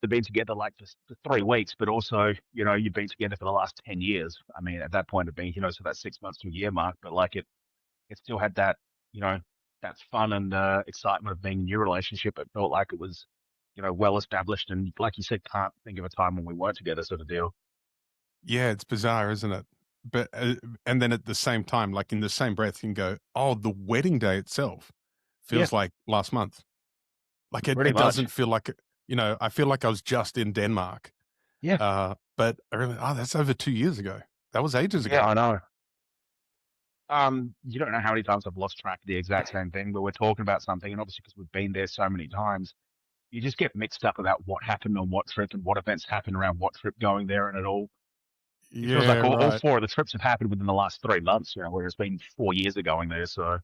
have been together like for 3 weeks, but also, you've been together for the last 10 years. I mean, at that point of being, so that 6 months to a year mark, but like it still had that, you know, that fun and excitement of being a new relationship. It felt like it was, well established. And like you said, can't think of a time when we weren't together sort of deal. Yeah, it's bizarre, isn't it? But and then at the same time, like in the same breath, you can go, "Oh, the wedding day itself Yeah, feels like last month." Like pretty it much. doesn't feel like I feel like I was just in Denmark. Yeah. But I remember, oh, that's over 2 years ago. That was ages Yeah, ago. I know. You don't know how many times I've lost track of the exact same thing, but we're talking about something, and obviously because we've been there so many times, you just get mixed up about what happened on what trip and what events happened around what trip going there, and it feels Yeah, like all right. four of the trips have happened within the last 3 months, where it's been 4 years of going there. So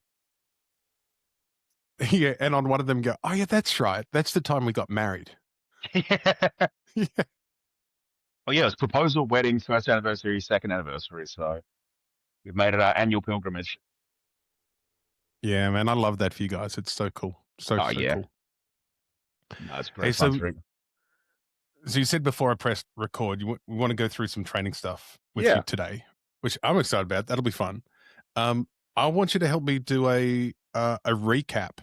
Yeah, and on one of them, go, "Oh yeah, that's right. That's the time we got married." yeah. Yeah, Well, yeah, it's proposal, wedding, first anniversary, second anniversary. So we've made it our annual pilgrimage. yeah, man, I love that for you guys. It's so cool, Oh so yeah, cool. no, it's Hey, great fun so trip. so you said before I pressed record, we want to go through some training stuff with you Yeah, today, which I'm excited about. That'll be fun. Um, I want you to help me do a recap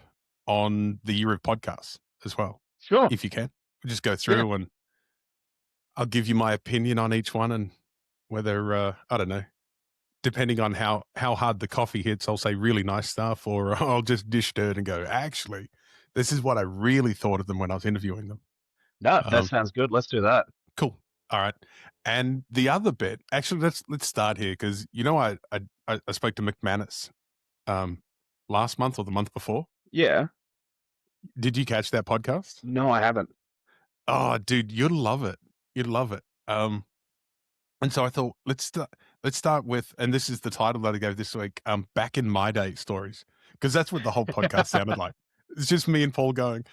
on the year of podcasts as well, sure. if you can. We'll just go Yeah, through and I'll give you my opinion on each one and whether I don't know, depending on how hard the coffee hits, I'll say really nice stuff, or I'll just dish dirt and go, actually, this is what I really thought of them when I was interviewing them. no, that Um, sounds good. Let's do that. cool. All right. And the other bit, actually, let's start here because I spoke to McManus um, last month or the month before. Yeah. Did you catch that podcast? No, I haven't. Oh, dude, you'd love it. You'd love it. And so I thought, let's start with, and this is the title that I gave this week, back in my day stories, because that's what the whole podcast sounded like. It's just me and Paul going,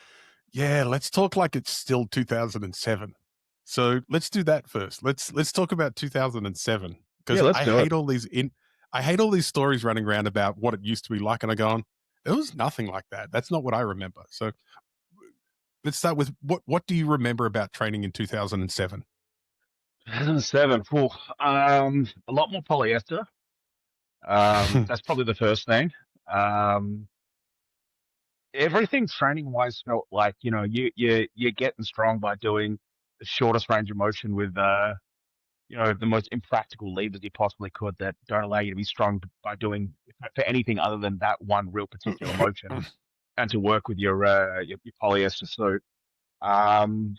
yeah, let's talk like it's still 2007. So let's do that first. Let's talk about 2007 Yeah, because let's do it. I hate all these stories running around about what it used to be like, and I go on, it was nothing like that. That's not what I remember. So let's start with what do you remember about training in 2007? 2007. Whew. A lot more polyester. That's probably the first thing. Um, Everything training wise felt like, you're getting strong by doing the shortest range of motion with, the most impractical levers you possibly could that don't allow you to be strong by doing for anything other than that one real particular motion and to work with your polyester suit. Um,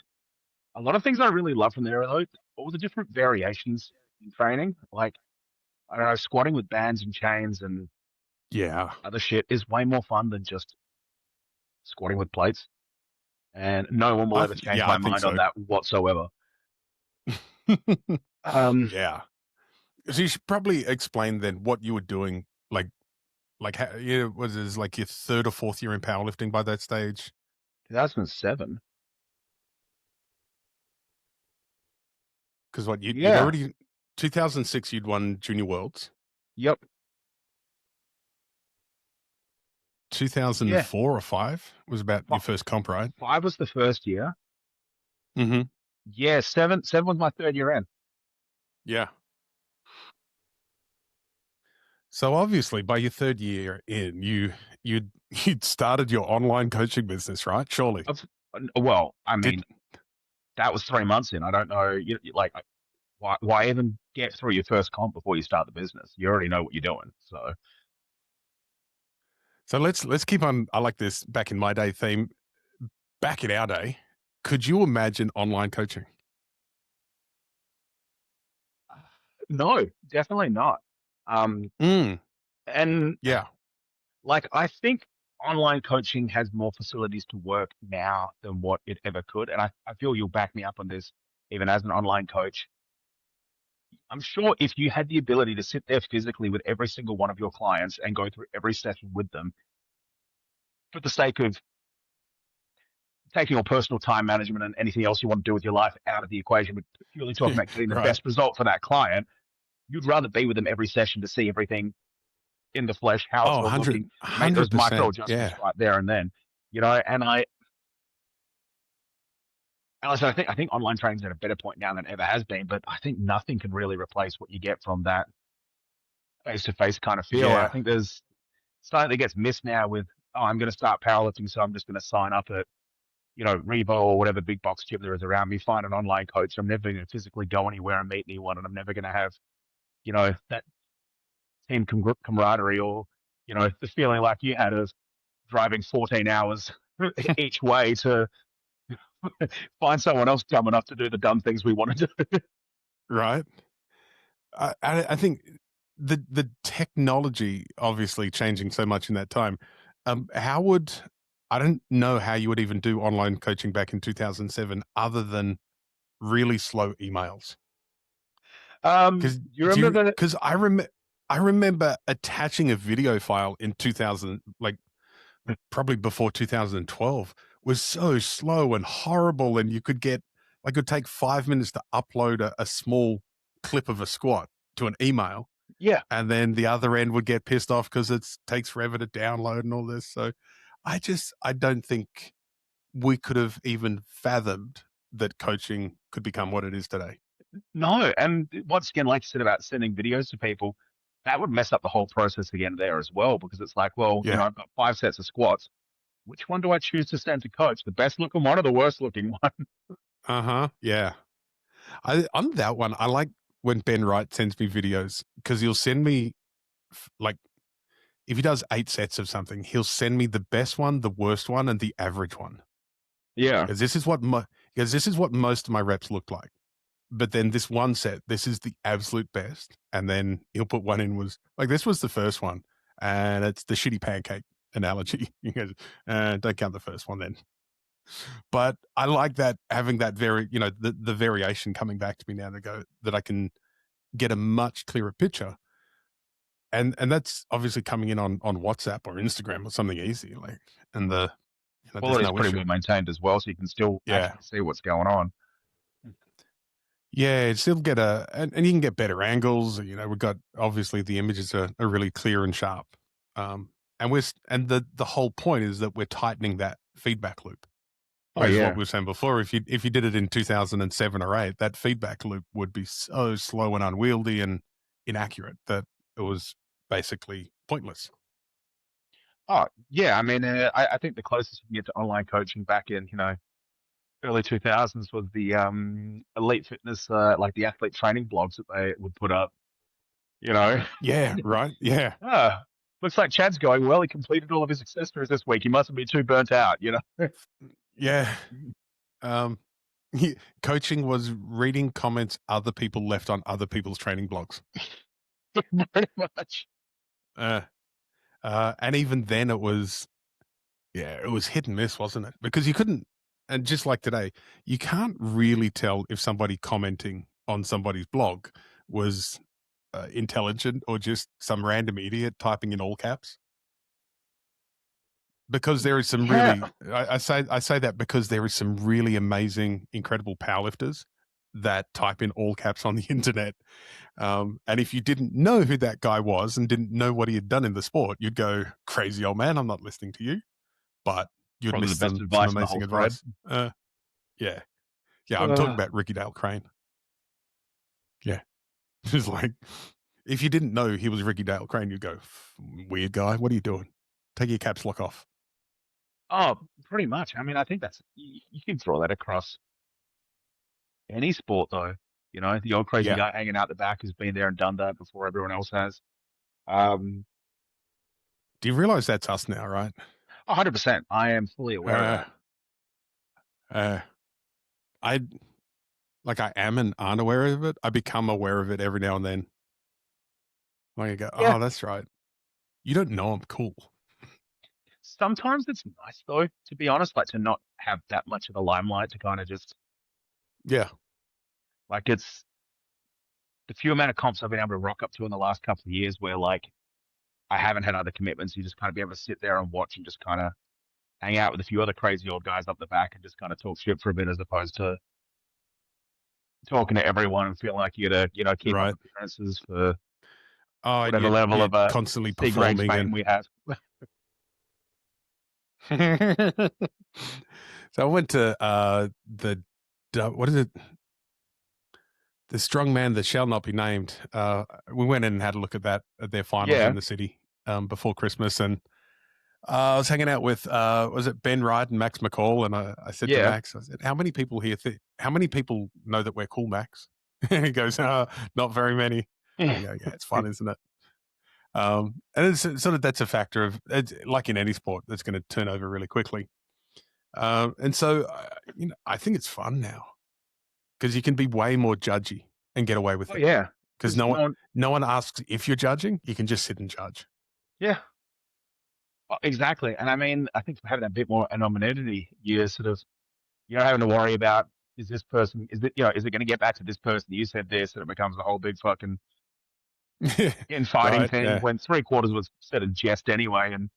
a lot of things I really love from there are all the different variations in training. Like, I don't know, squatting with bands and chains and Yeah. other shit is way more fun than just squatting with plates. And no one will ever change Yeah, my I think mind on so. that whatsoever. Um, Yeah. So you should probably explain then what you were doing, like how, was this like your third or fourth year in powerlifting by that stage? 2007. Because what you'd Yeah. already 2006 you'd won Junior Worlds. Yep. Yeah. 2004 or five was about your Fi- first comp, right? Five was the first year. Mm-hmm. Yeah. Seven was my third year in. Yeah. So obviously, by your third year in, you'd started your online coaching business, right? Surely. Of- Well, I Did mean, that was 3 months in. I don't know. Like, why even get through your first comp before you start the business? You already know what you're doing. So, so. Let's keep on. I like this back in my day theme. Back in our day, could you imagine online coaching? no, definitely not. Um, Mm, and yeah. like, I think online coaching has more facilities to work now than what it ever could. And I feel you'll back me up on this, even as an online coach. I'm sure if you had the ability to sit there physically with every single one of your clients and go through every session with them for the sake of taking your personal time management and anything else you want to do with your life out of the equation, but purely talking about getting the Right. best result for that client, you'd rather be with them every session to see everything in the flesh, how it's Oh, all looking, to make those micro 100%. adjustments Yeah. right there and then, and And listen, I think online training's at a better point now than it ever has been, but I think nothing can really replace what you get from that face to face kind of feel. And I Yeah, think there's something that gets missed now with, oh, I'm going to start powerlifting, so I'm just going to sign up at, Revo or whatever big box gym there is around me, find an online coach. I'm never going to physically go anywhere and meet anyone, and I'm never going to have, that team camaraderie or, the feeling like you had of driving 14 hours each way to find someone else dumb enough to do the dumb things we want to do. right. I think the technology obviously changing so much in that time. How would I don't know how you would even do online coaching back in 2007 other than really slow emails. Because You remember that? because I remember attaching a video file in 2000, like probably before 2012, was so slow and horrible, and you could get like it would take 5 minutes to upload a small clip of a squat to an email, Yeah. and then the other end would get pissed off because it takes forever to download and all this. So I don't think we could have even fathomed that coaching could become what it is today. No. And once again, like you said about sending videos to people, that would mess up the whole process again there as well, because it's like, well, Yeah. I've got 5 sets of squats. Which one do I choose to send to coach? The best looking one or the worst looking one? Uh-huh. Yeah. On that one, I like when Ben Wright sends me videos because he'll send me like if he does 8 sets of something, he'll send me the best one, the worst one, and the average one. Yeah. Because this is what most of my reps look like. But then this one set, this is the absolute best. And then he'll put one in was like this was the first one, and it's the shitty pancake analogy. He goes, don't count the first one then. But I like that having that the variation coming back to me now to go that I can get a much clearer picture. And that's obviously coming in on WhatsApp or Instagram or something easy, like, and there's Quality is no pretty issue. well maintained as well, so you can still Yeah. actually see what's going on. Yeah, it's still get and you can get better angles. We've got obviously the images are really clear and sharp. And the whole point is that we're tightening that feedback loop. Oh Whereas what yeah. we were saying before, if you did it in 2007 or 8, that feedback loop would be so slow and unwieldy and inaccurate that it was basically pointless. Oh yeah. I mean, I think the closest you can get to online coaching back in, early 2000s was the elite fitness, like the athlete training blogs that they would put up. You know, Yeah, right. Yeah. ah, looks like Chad's going well. He completed all of his accessories this week. He mustn't be too burnt out. Yeah. Um, coaching was reading comments other people left on other people's training blogs. Pretty much. And even then it was hit and miss, wasn't it? Because you couldn't, and just like today, you can't really tell if somebody commenting on somebody's blog was intelligent or just some random idiot typing in all caps. Because there is some really, I say that because there is some really amazing, incredible powerlifters that type in all caps on the internet. And if you didn't know who that guy was and didn't know what he had done in the sport, you'd go, crazy old man, I'm not listening to you. But you'd Probably miss the best some advice in the amazing whole thread. advice. Yeah. Yeah, I'm talking about Ricky Dale Crane. Yeah. It's like, if you didn't know he was Ricky Dale Crane, you'd go, weird guy, what are you doing? Take your caps lock off. Oh, pretty much. I mean, I think you can throw that across any sport, though. The old crazy Yeah. guy hanging out the back who's been there and done that before everyone else has. Um, Do you realize that's us now, right? 100%. I am fully aware of that. I am and aren't aware of it. I become aware of it every now and then. Like I go, Yeah. oh, that's right. You don't know I'm cool. Sometimes it's nice, though, to be honest, like to not have that much of the limelight to kind of just, Yeah. like, it's the few amount of comps I've been able to rock up to in the last couple of years where, like, I haven't had other commitments. You just kind of be able to sit there and watch and just kind of hang out with a few other crazy old guys up the back and just kind of talk shit for a bit as opposed to talking to everyone and feeling like you got to, keep Right. up appearances for Oh, whatever level of constantly sig range performing fame we have. So I went to the what is it? The strong man that shall not be named. We went in and had a look at their finals Yeah, in the city before Christmas, and I was hanging out with was it Ben Wright and Max McCall, and I said to yeah. Max, I said, "How many people here? How many people know that we're cool, Max?" He goes, "Not very many." I go, "Yeah, it's fun, isn't it?" And it's sort of that's a factor of like in any sport that's going to turn over really quickly. And so, I think it's fun now because you can be way more judgy and get away with Oh it yeah, because because no one. no one asks if you're judging. You can just sit and judge. Yeah, well, exactly. And I mean, I think having a bit more anonymity, you're sort of you're not having to worry about is this person is it is it going to get back to this person you said this, and it becomes a whole big fucking infighting Right? thing Yeah. when three-quarters was said in jest anyway. And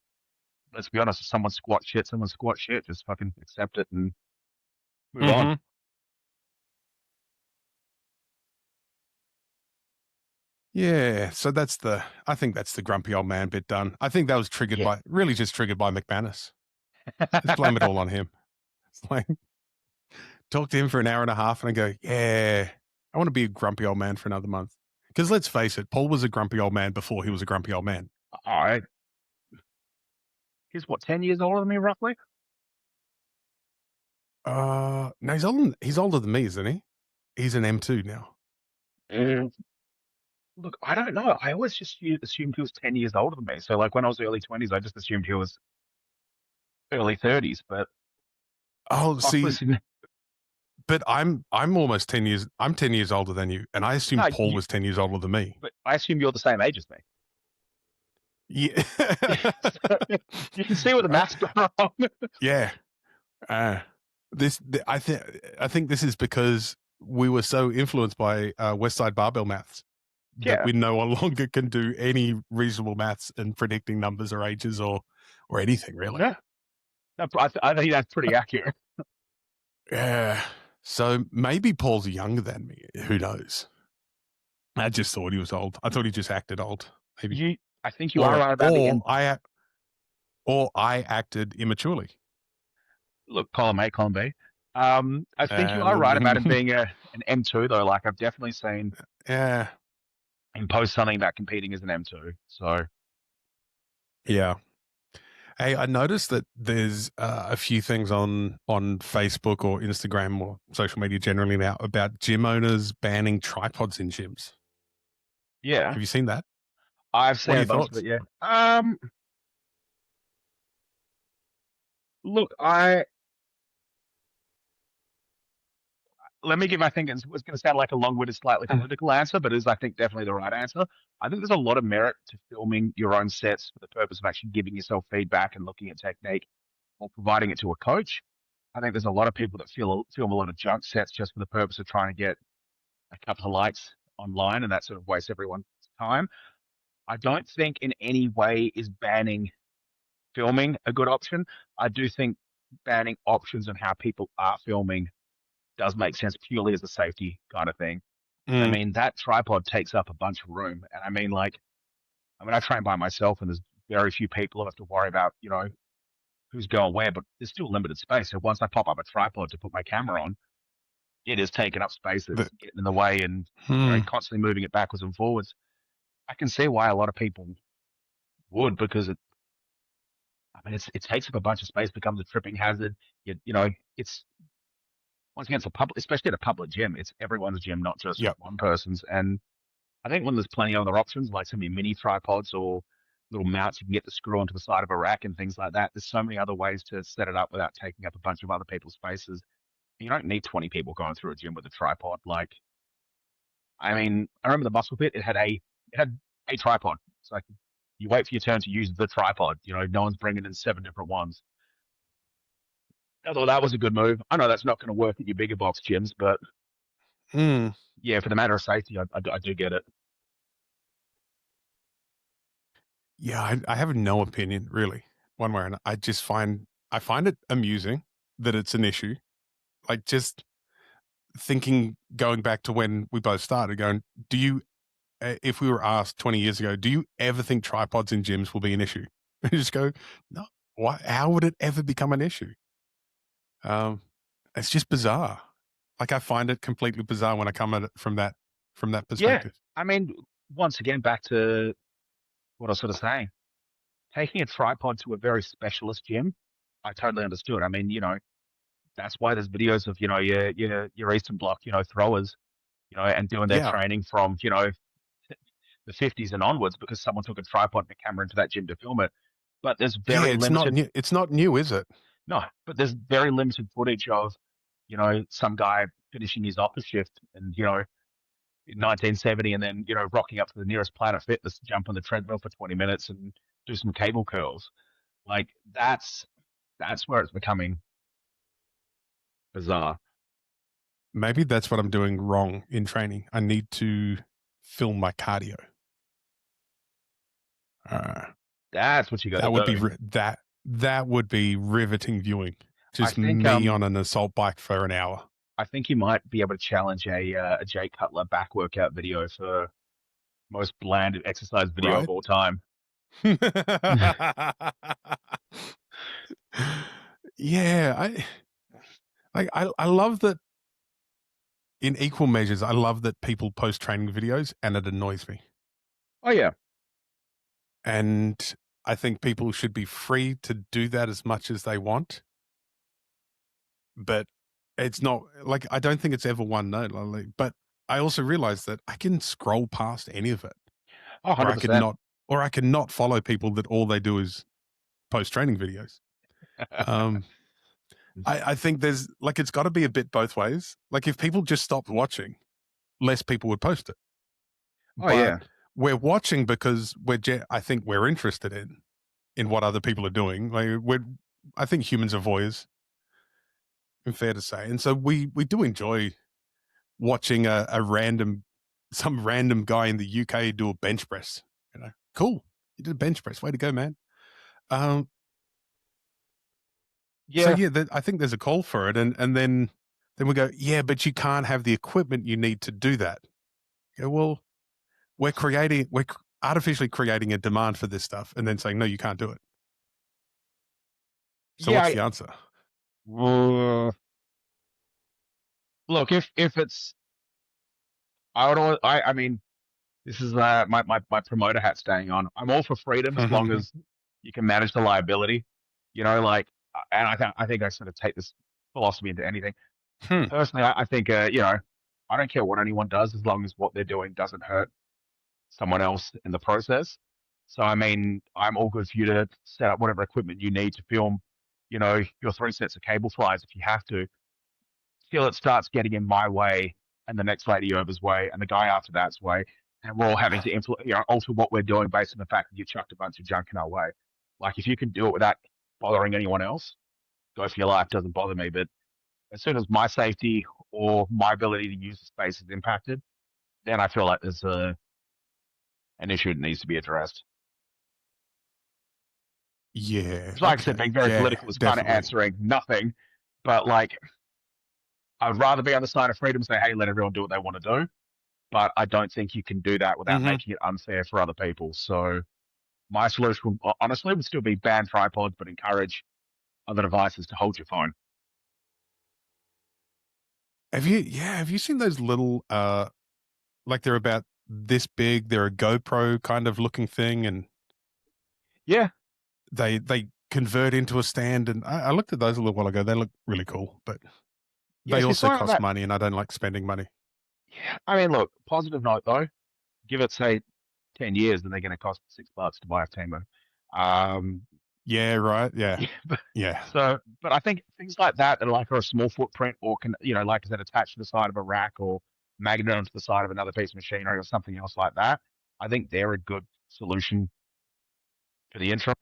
let's be honest, if someone squat shit, someone squat shit. Just fucking accept it and move on. Mm-hmm. Yeah. So I think that's the grumpy old man bit done. I think that was Yeah. really just triggered by McManus. Just blame it all on him. It's like, talk to him for an hour and a half and I go, yeah, I want to be a grumpy old man for another month. Because let's face it, Paul was a grumpy old man before he was a grumpy old man. All right. He's what, 10 years older than me, roughly? No, he's older than me, isn't he? He's an M2 now. Mm. Look, I don't know. I always just assumed he was 10 years older than me. So, like, when I was early 20s, I just assumed he was early 30s. But Oh, fuck, see, listen, but I'm almost 10 years, I'm 10 years older than you. And I no, assumed Paul was 10 years older than me. but I assume you're the same age as me. Yeah. You can see where the Right? math's gone wrong. Yeah. I think this is because we were so influenced by West Side Barbell maths that Yeah. we no longer can do any reasonable maths in predicting numbers or ages or anything really. Yeah. No, I think that's pretty accurate. Yeah. So maybe Paul's younger than me. Who knows? I just thought he was old. I thought he just acted old. Maybe, I think you are right about the end. or I acted immaturely. Look, column A, column B. I think you are right about him Um, being an M2, though. Like, I've definitely seen yeah. him post something about competing as an M2. So, Yeah. Hey, I noticed that there's a few things on Facebook or Instagram or social media generally now about gym owners banning tripods in gyms. yeah, Have you seen that? I've What seen are a your bunch of thoughts? it. Yeah. Look, let me give. I think it's going to sound like a long-winded, slightly political answer, but it is, I think, definitely the right answer. I think there's a lot of merit to filming your own sets for the purpose of actually giving yourself feedback and looking at technique or providing it to a coach. I think there's a lot of people that film a lot of junk sets just for the purpose of trying to get a couple of likes online, and that sort of wastes everyone's time. I don't think in any way is banning filming a good option. I do think banning options on how people are filming does make sense purely as a safety kind of thing. And I Mm, mean, that tripod takes up a bunch of room. And I mean, like, I train by myself and there's very few people who have to worry about, who's going where, but there's still limited space. So once I pop up a tripod to put my camera on, it is taking up space the, that's getting in the way and, hmm, constantly moving it backwards and forwards. I can see why a lot of people would because it takes up a bunch of space, becomes a tripping hazard. It's once again, it's a public, especially at a public gym, it's everyone's gym, not just yep. one person's. And I think when there's plenty of other options, like some of your mini tripods or little mounts you can get to screw onto the side of a rack and things like that, there's so many other ways to set it up without taking up a bunch of other people's spaces. You don't need 20 people going through a gym with a tripod. Like, I remember the muscle pit, it had a tripod. It's like you wait for your turn to use the tripod. No one's bringing in seven different ones. I thought that was a good move. I know that's not going to work at your bigger box gyms, but Mm, yeah, for the matter of safety, I do get it. yeah, I have no opinion really, one way or another. I find it amusing that it's an issue. Like just thinking, going back to when we both started, going, do you if we were asked 20 years ago, do you ever think tripods in gyms will be an issue? You just go, no. Why? How would it ever become an issue? Um, it's just bizarre. Like I find it completely bizarre when I come at it from that Yeah. perspective. I mean, once again, back to what I was sort of saying, taking a tripod to a very specialist gym, I totally understood. I mean, that's why there's videos of, your Eastern Bloc, throwers, and doing their Yeah, training from, the 50s and onwards because someone took a tripod and a camera into that gym to film it. But there's yeah. very It's not limited, new. It's not new, is it? no, but there's very limited footage of, some guy finishing his office shift and, in 1970 and then, rocking up to the nearest Planet Fitness, jump on the treadmill for 20 minutes and do some cable curls. Like that's where it's becoming bizarre. Maybe that's what I'm doing wrong in training. I need to film my cardio. Uh, That's what you got to that would be do. that would be riveting viewing. I Just think me on an assault bike for an hour. I think you might be able to challenge a Jay Cutler back workout video for most bland exercise video of Right? all time. Yeah, I love that in equal measures. I love that people post training videos, and it annoys me. Oh yeah, And I think people should be free to do that as much as they want. But it's not like I don't think it's ever one note. But I also realize that I can scroll past any of it, oh, or I could 100%. not, follow people that all they do is post training videos. Um, I think there's like it's got to be a bit both ways. Like if people just stopped watching, less people would post it. Oh But yeah, we're watching because I think we're interested in what other people are doing. I think humans are voyeurs, fair to say, and so we do enjoy watching some random guy in the UK do a bench press. Cool, you did a bench press, way to go, man. Um, so yeah, yeah, I think there's a call for it, and then we go, yeah, but you can't have the equipment you need to do that. Yeah, well, we're artificially creating a demand for this stuff, and then saying no, you can't do it. So yeah. what's the answer? Look, if it's, I would, I mean, this is my promoter hat staying on. I'm all for freedom as long as you can manage the liability. Like, and I think I sort of take this philosophy into anything. Hmm. Personally, I think, I don't care what anyone does as long as what they're doing doesn't hurt someone else in the process. So, I mean, I'm all good for you to set up whatever equipment you need to film, your 3 sets of cable flies if you have to. Till it starts getting in my way and the next lady over's way and the guy after that's way, and we're all having to alter what we're doing based on the fact that you chucked a bunch of junk in our way. Like, if you can do it without bothering anyone else, go for your life. Doesn't bother me. But as soon as my safety or my ability to use the space is impacted, then I feel like there's an issue that needs to be addressed. Yeah. Which, like I said, Okay. being very Yeah. political is kind of Definitely. answering nothing. But like, I'd rather be on the side of freedom and say, hey, let everyone do what they want to do. But I don't think you can do that without Mm-hmm. making it unfair for other people. So my solution, honestly, would still be ban tripods, but encourage other devices to hold your phone. Have you seen those little like they're about this big, they're a GoPro kind of looking thing, and Yeah, they convert into a stand, and I looked at those a little while ago. They look really cool, but yeah. they See, also something like cost that. money, and I don't like spending money. Yeah, I mean, look. Positive note though. Give it say 10 years, then they're going to cost $6 to buy a Timo. Um, Yeah, right. Yeah. yeah, but, Yeah. but I think things like that like are a small footprint or can, like I said, attached to the side of a rack or magnet onto the side of another piece of machinery or something else like that. I think they're a good solution for the interim.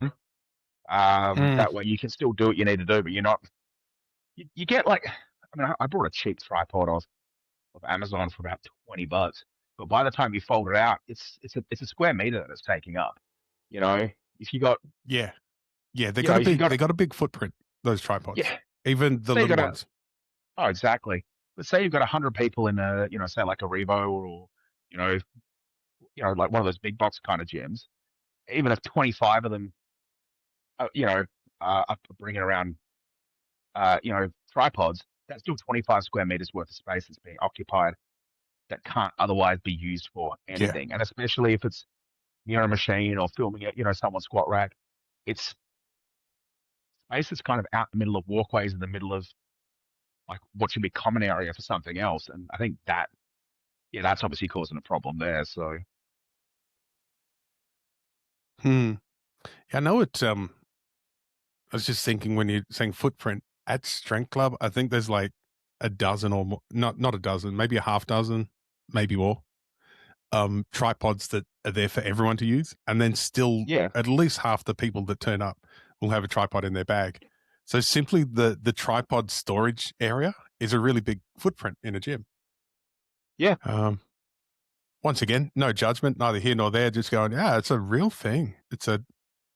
Mm, That way you can still do what you need to do, but you're not. You get like, I mean, I bought a cheap tripod of Amazon for about $20, but by the time you fold it out, it's a square meter that it's taking up. You know, if you got, yeah. Yeah, if you got, they got a big footprint, those tripods. yeah, Even the say you little got a, ones. oh, exactly. Let's say you've got 100 people in a, say like a Revo or, you know, like one of those big box kind of gyms. Even if 25 of them, are bringing around, tripods, that's still 25 square meters worth of space that's being occupied that can't otherwise be used for Yeah. anything. And especially if it's near a machine or filming it, someone's squat rack, it's space that's kind of out in the middle of walkways in the middle of like what should be common area for something else. And I think that, yeah, that's obviously causing a problem there. So Hmm. Yeah, I know it. I was just thinking when you're saying footprint at Strength Club, I think there's like a dozen or more, not a dozen, maybe a half dozen, maybe more, tripods that are there for everyone to use. And then still yeah, at least half the people that turn up will have a tripod in their bag. So simply the tripod storage area is a really big footprint in a gym. yeah, Once again, no judgment, neither here nor there, just going, yeah, it's a real thing.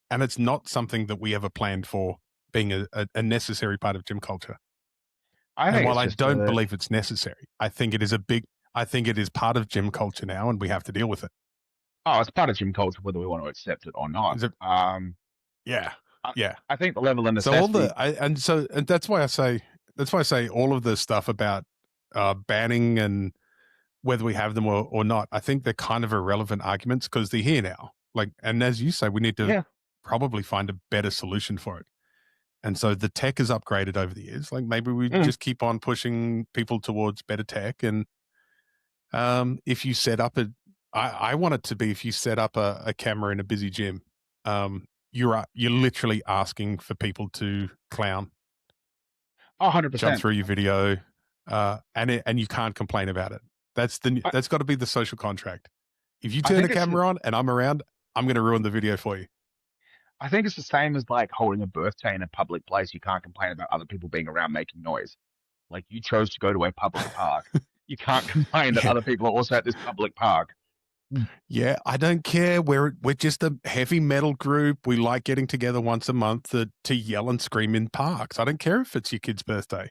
And it's not something that we ever planned for being a necessary part of gym culture. I And think while it's I just don't believe it's necessary, I think it is part of gym culture now, and we have to deal with it. it's part of gym culture whether we want to accept it or not. Is it? Yeah, I, yeah. I think the level of So all necessity. and that's why I say all of the stuff about banning and whether we have them or not. I think they're kind of irrelevant arguments because they're here now. Like, and as you say, we need to Yeah, probably find a better solution for it. And so the tech is upgraded over the years. Like maybe we mm, just keep on pushing people towards better tech. And if you set up I want it to be if you set up a camera in a busy gym, you're literally asking for people to clown, oh, jump 100%. through your video, and you can't complain about it. I, That's got to be the social contract. If you I turn the think it's camera on and I'm around, I'm going to ruin the video for you. I think it's the same as like holding a birthday in a public place. You can't complain about other people being around making noise. Like you chose to go to a public park. You can't complain that Yeah. other people are also at this public park. Mm. Yeah, I don't care. We're just a heavy metal group. We like getting together once a month to yell and scream in parks. I don't care if it's your kid's birthday.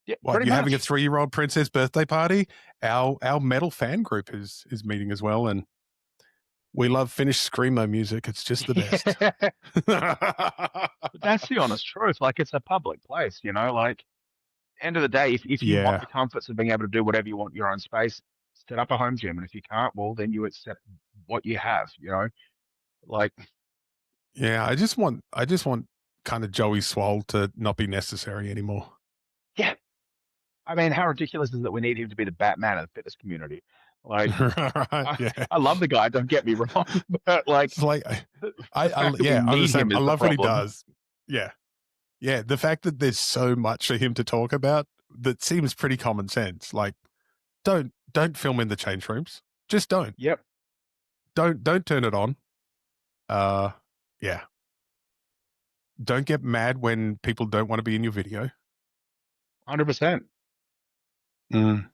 Yeah, What, pretty you're having a much. 3-year-old princess birthday party? Our metal fan group is meeting as well, and we love Finnish screamo music. It's just the best. But that's the honest truth. Like it's a public place, like end of the day, if you want Yeah. the comforts of being able to do whatever you want in your own space, set up a home gym. And if you can't, well, then you accept what you have. Like, Yeah, I just want kind of Joey Swole to not be necessary anymore. yeah. I mean, how ridiculous is it that we need him to be the Batman of the fitness community? Like, Right? I, Yeah. I love the guy, don't get me wrong, but like It's like the fact that we yeah, I'm the need same. him I is the love what he problem. does. Yeah. Yeah, the fact that there's so much for him to talk about that seems pretty common sense. Like don't film in the change rooms. Just don't. Yep, Don't turn it on. Uh yeah. Don't get mad when people don't want to be in your video. 100%. Mm.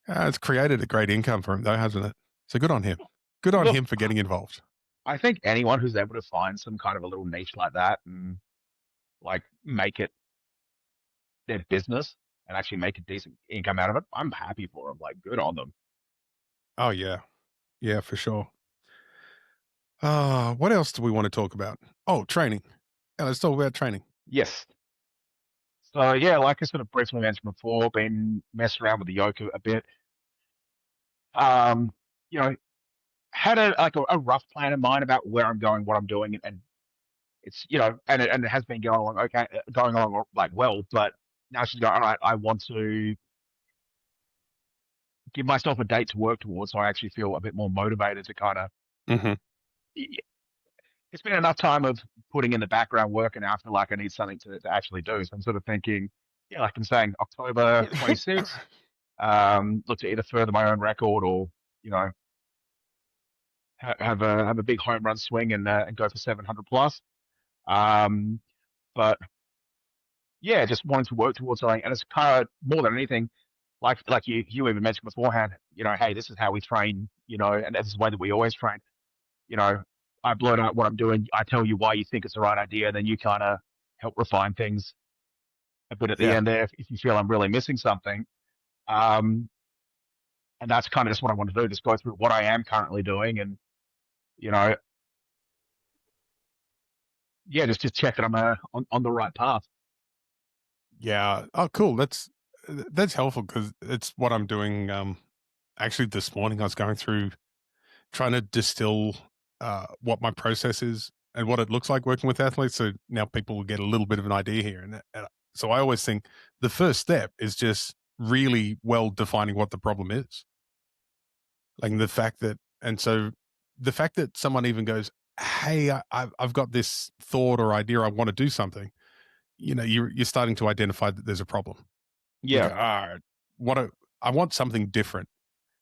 It's created a great income for him though, hasn't it? So good on him. Good on Look, him for getting involved. I think anyone who's able to find some kind of a little niche like that and like make it their business and actually make a decent income out of it, I'm happy for them. Like, good on them. Oh yeah. Yeah, for sure. What else do we want to talk about? Oh, training. Yeah, let's talk about training. Yes. So yeah, like I sort of briefly mentioned before, been messing around with the yoke a bit. Um, you know, had a rough plan in mind about where I'm going, what I'm doing, and it's and it has been going along okay, going along like well, but now she's going, all right, I want to give myself a date to work towards, so I actually feel a bit more motivated to kind of. Mm-hmm. It's been enough time of putting in the background work, and now I feel like I need something to actually do. So I'm sort of thinking, yeah, like I'm saying, October 26th, look to either further my own record or you know have a big home run swing and go for 700 plus. Um, but yeah, just wanting to work towards something, and it's kind of more than anything, like you even mentioned beforehand. Hey, this is how we train. And this is the way that we always train. You know, I blurt out what I'm doing. I tell you why you think it's the right idea, then you kind of help refine things a bit at the Yeah. end there if you feel I'm really missing something. Um, and that's kind of just what I want to do, just go through what I am currently doing and, you know, yeah, just check that I'm on the right path. Yeah. Oh, cool. That's helpful because it's what I'm doing. Actually, this morning I was going through trying to distill what my process is and what it looks like working with athletes. So now people will get a little bit of an idea here. And so I always think the first step is just really well defining what the problem is. Like the fact that, and so the fact that someone even goes, "Hey, I've got this thought or idea. I want to do something." You're starting to identify that there's a problem. You Yeah. go, what a, I want something different,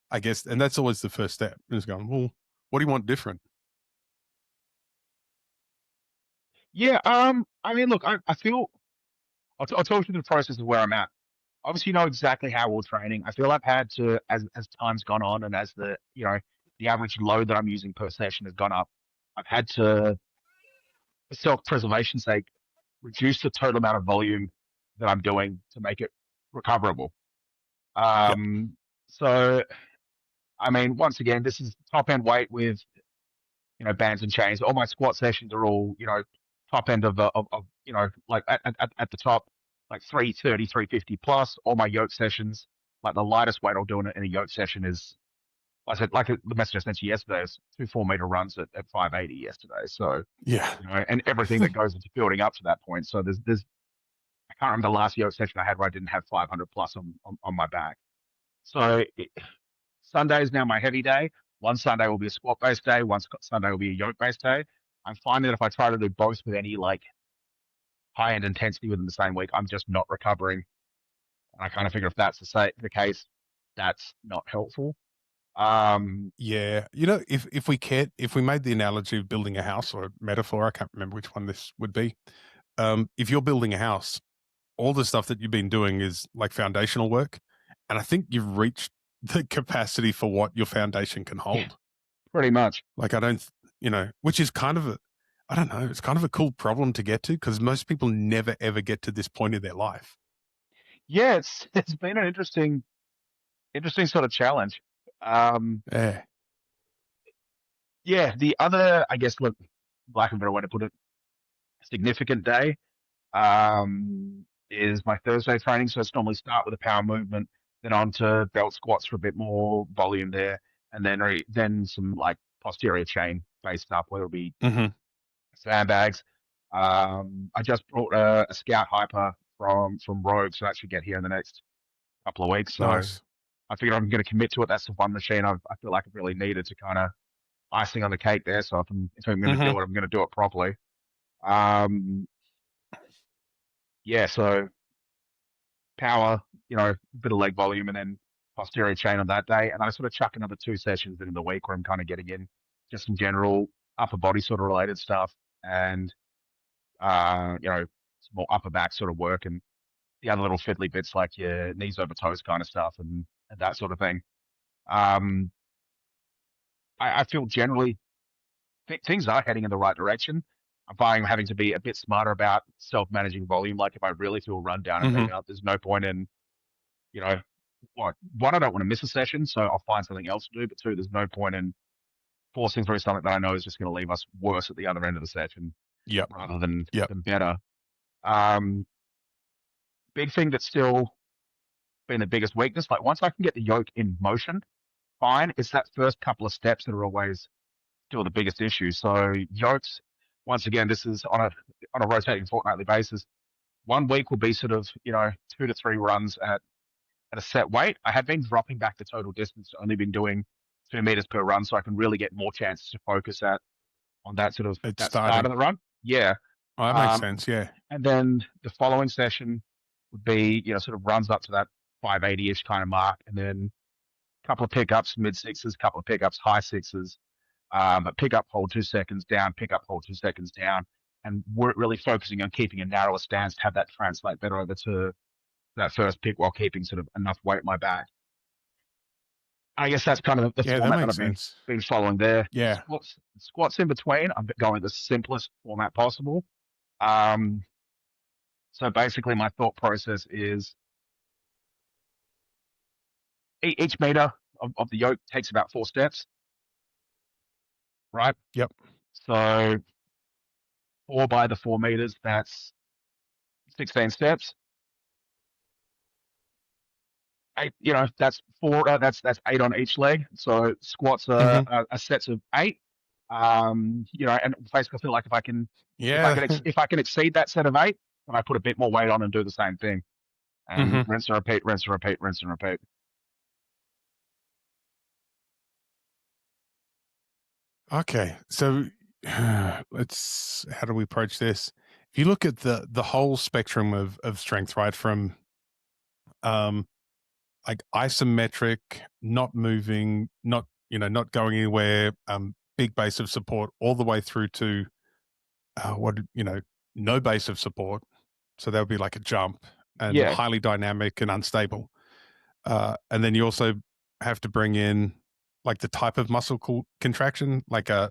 I guess, and that's always the first step. Is going, well, what do you want different? Yeah. I mean, look, I feel I'll talk you through the process of where I'm at. Obviously, you know exactly how we're training. I feel I've had to, as time's gone on, and as the average load that I'm using per session has gone up, I've had to, for self-preservation's sake, reduce the total amount of volume that I'm doing to make it recoverable. Yep. So, I mean, once again, this is top end weight with bands and chains. All my squat sessions are all top end of like at the top, like 330, 350 plus. All my yoke sessions, like the lightest weight I'll do in a yoke session is, like I said, like the message I sent you yesterday is 2 4 meter runs at 580 yesterday. So Yeah. and everything that goes into building up to that point. So there's I can't remember the last yoke session I had where I didn't have 500 plus on my back. So Sunday is now my heavy day. One Sunday will be a squat based day. One Sunday will be a yoke based day. I'm finding that if I try to do both with any like high end intensity within the same week, I'm just not recovering. And I kind of figure if that's the case, that's not helpful. Yeah. If we made the analogy of building a house or a metaphor, I can't remember which one this would be. If you're building a house, all the stuff that you've been doing is like foundational work. And I think you've reached the capacity for what your foundation can Yeah, hold. pretty much. Like, I don't, which is kind of I don't know, it's kind of a cool problem to get to because most people never ever get to this point in their life. Yeah, it's been an interesting sort of challenge. Um, Yeah. yeah, the other, I guess, look, lack of a better way to put it, significant day is my Thursday training. So it's normally start with a power movement, then on to belt squats for a bit more volume there, and then some like posterior chain based stuff, whether it be Hmm. sandbags. I just brought a Scout Hyper from Rogue, so that should get here in the next couple of weeks. So Nice. I figured I'm going to commit to it. That's the one machine I feel like I've really needed to kind of icing on the cake there. So if I'm going to Hmm. do it, I'm going to do it properly. Um, yeah, so power, bit of leg volume, and then posterior chain on that day. And I sort of chuck another 2 sessions in the week where I'm kind of getting in just some general upper body sort of related stuff and, some more upper back sort of work and the other little fiddly bits like your knees over toes kind of stuff and that sort of thing. Um, I feel generally things are heading in the right direction. I'm finding I'm having to be a bit smarter about self-managing volume. Like if I really feel run down and Hmm. beat up, there's no point in, you know, one, I don't want to miss a session, so I'll find something else to do. But two, there's no point in forcing through something that I know is just going to leave us worse at the other end of the session Yep. rather than Yep. than better. Um, big thing that's still been the biggest weakness. Like once I can get the yoke in motion, fine. It's that first couple of steps that are always still the biggest issue. So yokes, once again, this is on a rotating fortnightly basis. One week will be sort of 2 to 3 runs at a set weight. I have been dropping back the total distance, only been doing 2 meters per run, so I can really get more chances to focus on that sort of It's that start starting. of the run. Yeah. Oh, that makes Um, sense. Yeah. and then the following session would be, sort of runs up to that 580-ish kind of mark, and then a couple of pickups, mid sixes, couple of pickups, high sixes, but pick up, hold 2 seconds down, pick up, hold 2 seconds down, and we're really focusing on keeping a narrower stance to have that translate better over to that first pick while keeping sort of enough weight at my back. I guess that's kind of the Yeah, that format that makes I've been sense. been following there. Yeah. Squats in between. I'm going the simplest format possible. Um, so basically, my thought process is each meter of the yoke takes about 4 steps, right? Yep. So 4 by the 4 meters, that's 16 steps. eight, that's four. That's eight on each leg. So squats are, Mm-hmm. are sets of eight. And basically, I feel like Yeah. if I can exceed that set of eight, then I put a bit more weight on and do the same thing, and Mm-hmm. rinse and repeat, rinse and repeat, rinse and repeat. Okay. So let's, how do we approach this? If you look at the whole spectrum of strength, right, from um like isometric, not moving, not going anywhere, big base of support, all the way through to no base of support. So that would be like a jump, and Yeah, highly dynamic and unstable. And then you also have to bring in like the type of muscle contraction, like a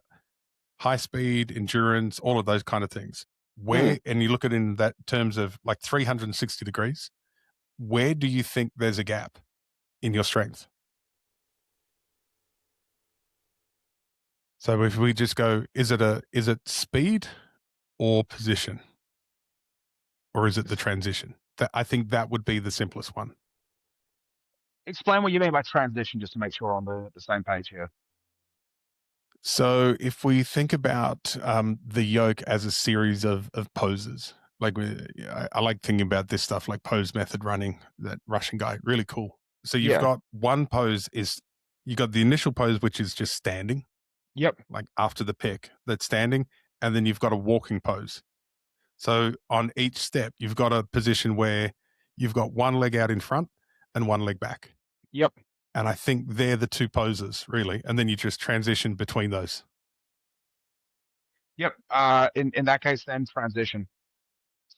high speed, endurance, all of those kind of things. mm. And you look at it in that terms of like 360 degrees, where do you think there's a gap in your strength? So if we just go, is it speed or position, or is it the transition? I think that would be the simplest one. Explain what you mean by transition, just to make sure we're on the same page here. So if we think about the yoke as a series of poses, like I like thinking about this stuff like pose method running, that Russian guy, really cool. So you've Yeah. got one pose is, you got the initial pose, which is just standing, Yep. like after the pick, that's standing. And then you've got a walking pose. So on each step, you've got a position where you've got one leg out in front and one leg back. Yep. And I think they're the two poses, really. And then you just transition between those. Yep. In that case, then transition.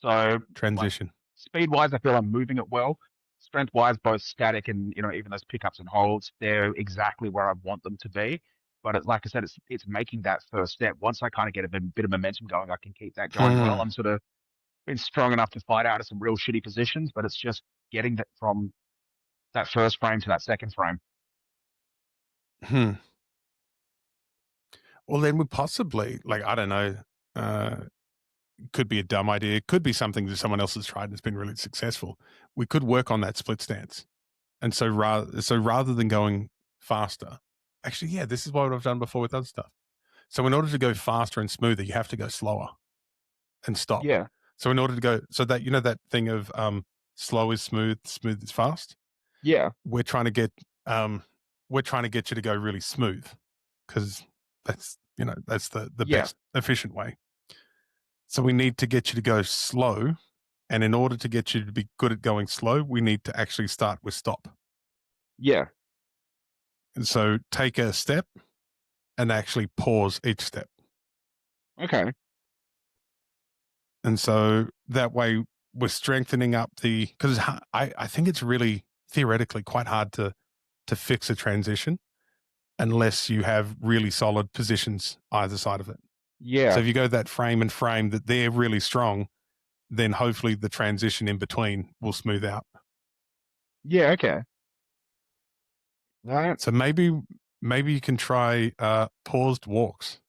So, like, Transition. speed wise, I feel I'm moving it well. Strength wise, both static and even those pickups and holds, they're exactly where I want them to be. But like I said, it's making that first step. Once I kind of get a bit of momentum going, I can keep that going well. Hmm. I'm sort of been strong enough to fight out of some real shitty positions, but it's just getting that from that first frame to that second frame. Hmm. Well, then we possibly, like, I don't know, uh, could be a dumb idea. It could be something that someone else has tried and it's been really successful. We could work on that split stance. And so rather than going faster, actually, yeah, this is what I've done before with other stuff. So in order to go faster and smoother, you have to go slower and stop. Yeah. So in order to go, so that, that thing of slow is smooth, smooth is fast. Yeah. We're trying to get um, we're trying to get you to go really smooth, because that's the Yeah. best efficient way. So we need to get you to go slow, and in order to get you to be good at going slow, we need to actually start with stop. Yeah. And so take a step and actually pause each step. Okay. And so that way we're strengthening up because I think it's really theoretically quite hard to fix a transition unless you have really solid positions either side of it. So Yeah. if you go that frame and frame that they're really strong, then hopefully the transition in between will smooth out. Yeah. Okay. Right. So maybe you can try paused walks.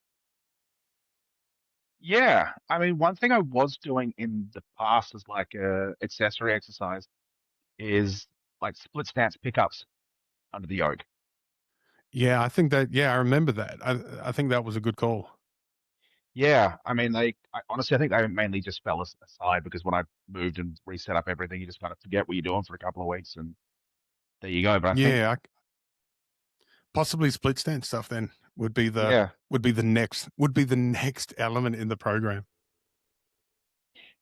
Yeah. I mean, one thing I was doing in the past as like a accessory exercise is like split stance pickups under the yoke. Yeah, I think that. Yeah, I remember that. I think that was a good call. Yeah. I mean, honestly, I think they mainly just fell aside because when I moved and reset up everything, you just kind of forget what you're doing for a couple of weeks and there you go. But I think, Yeah, possibly split stance stuff then yeah. would be the next element in the program.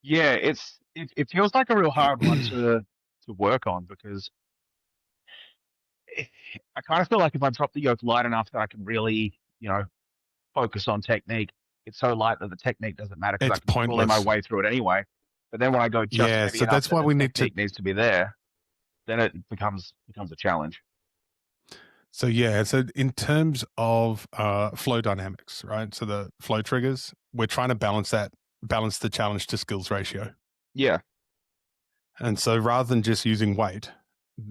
Yeah. It feels like a real hard one to work on because I kind of feel like if I drop the yoke light enough that I can really, focus on technique, it's so light that the technique doesn't matter because I It's can bully my pointless. way through it anyway. But then when I go just Yeah, heavy so enough that's that why the we need to. technique needs to be there, then it becomes a challenge. So yeah, so in terms of flow dynamics, right? So the flow triggers, we're trying to balance the challenge to skills ratio. Yeah, And so rather than just using weight,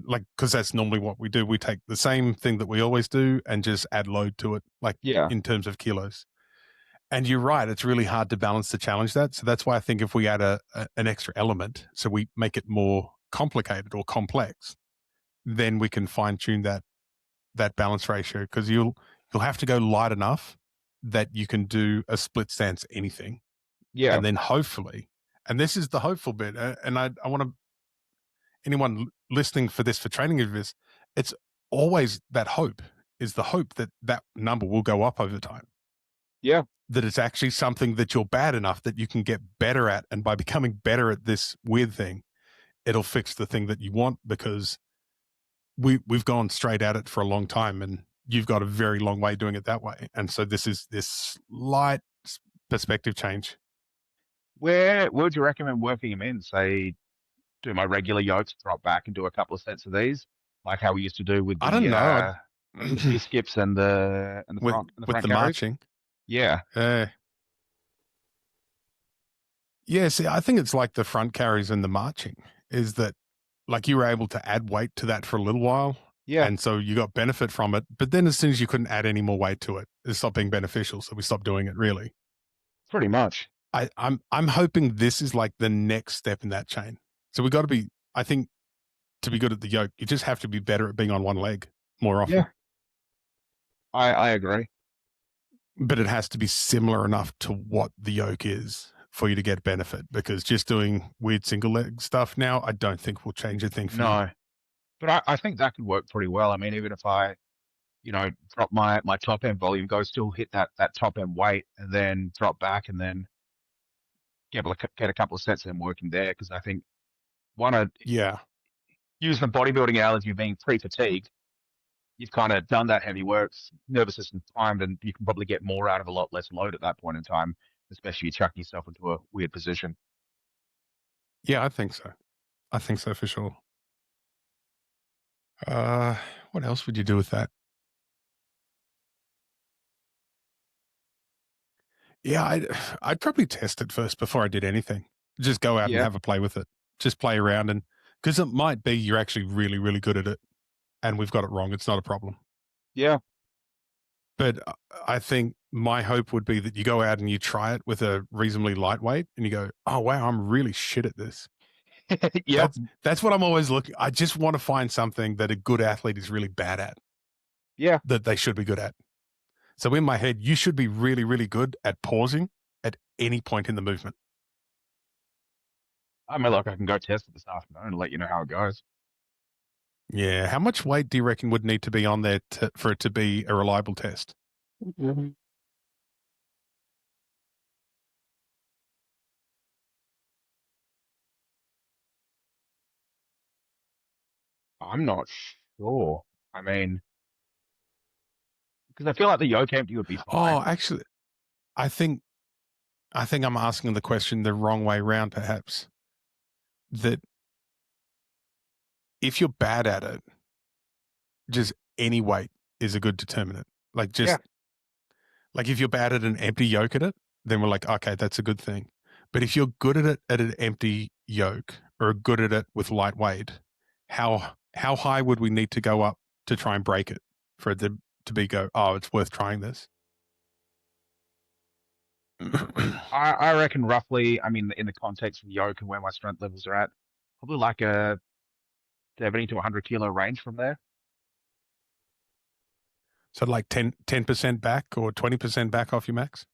like, because that's normally what we do, we take the same thing that we always do and just add load to it, like yeah, in terms of kilos. And you're right, it's really hard to balance the challenge that. So that's why I think if we add an extra element, so we make it more complicated or complex, then we can fine tune that balance ratio, because you'll have to go light enough that you can do a split stance anything. Yeah. And then hopefully, and this is the hopeful bit, and I want to, anyone listening for training of this, it's always that hope, is the hope that that number will go up over time. Yeah. That it's actually something that you're bad enough that you can get better at. And by becoming better at this weird thing, it'll fix the thing that you want, because we've gone straight at it for a long time, and you've got a very long way doing it that way. And so this is this slight perspective change. Where would you recommend working them in? Say, do my regular yokes, drop back and do a couple of sets of these, like how we used to do with I don't know. the spear skips and the front with the carries. marching. Yeah. Yeah, see, I think it's like the front carries and the marching, is that like you were able to add weight to that for a little while. Yeah. And so you got benefit from it. But then as soon as you couldn't add any more weight to it, it stopped being beneficial. So we stopped doing it, really. Pretty much. I'm hoping this is like the next step in that chain. So we got to be, I think, to be good at the yoke, you just have to be better at being on one leg more often. Yeah. I agree. But it has to be similar enough to what the yoke is for you to get benefit, because just doing weird single leg stuff now, I don't think will change a thing for you. No. But I think that could work pretty well. I mean, even if I, drop my top end volume, go still hit that top end weight, and then drop back, and then get a couple of sets of them working there. Because I think use the bodybuilding analogy of being pre-fatigued. You've kind of done that heavy work, nervous system primed, and you can probably get more out of a lot less load at that point in time, especially you chucking yourself into a weird position. Yeah, I think so. I think so for sure. What else would you do with that? Yeah, I'd probably test it first before I did anything. Just go out and have a play with it. Just play around, and because it might be you're actually really, really good at it, and we've got it wrong. It's not a problem. Yeah. But I think my hope would be that you go out and you try it with a reasonably lightweight, and you go, oh, wow, I'm really shit at this. Yeah. That's what I'm always looking. I just want to find something that a good athlete is really bad at. Yeah. That they should be good at. So in my head, you should be really, really good at pausing at any point in the movement. I mean, look, I can go test it this afternoon and let you know how it goes. Yeah. How much weight do you reckon would need to be on there for it to be a reliable test? Mm-hmm. I'm not sure. I mean, because I feel like the yoke empty would be fine. Oh, actually, I think I'm asking the question the wrong way around, perhaps. That if you're bad at it, just any weight is a good determinant. Like like if you're bad at an empty yoke at it, then we're like, okay, that's a good thing. But if you're good at it at an empty yoke, or good at it with light weight, how high would we need to go up to try and break it for it to be oh, it's worth trying this? I reckon roughly, I mean, in the context of yoke and where my strength levels are at, probably like a 70 to 100 kilo range from there. So like 10% back or 20% back off your max?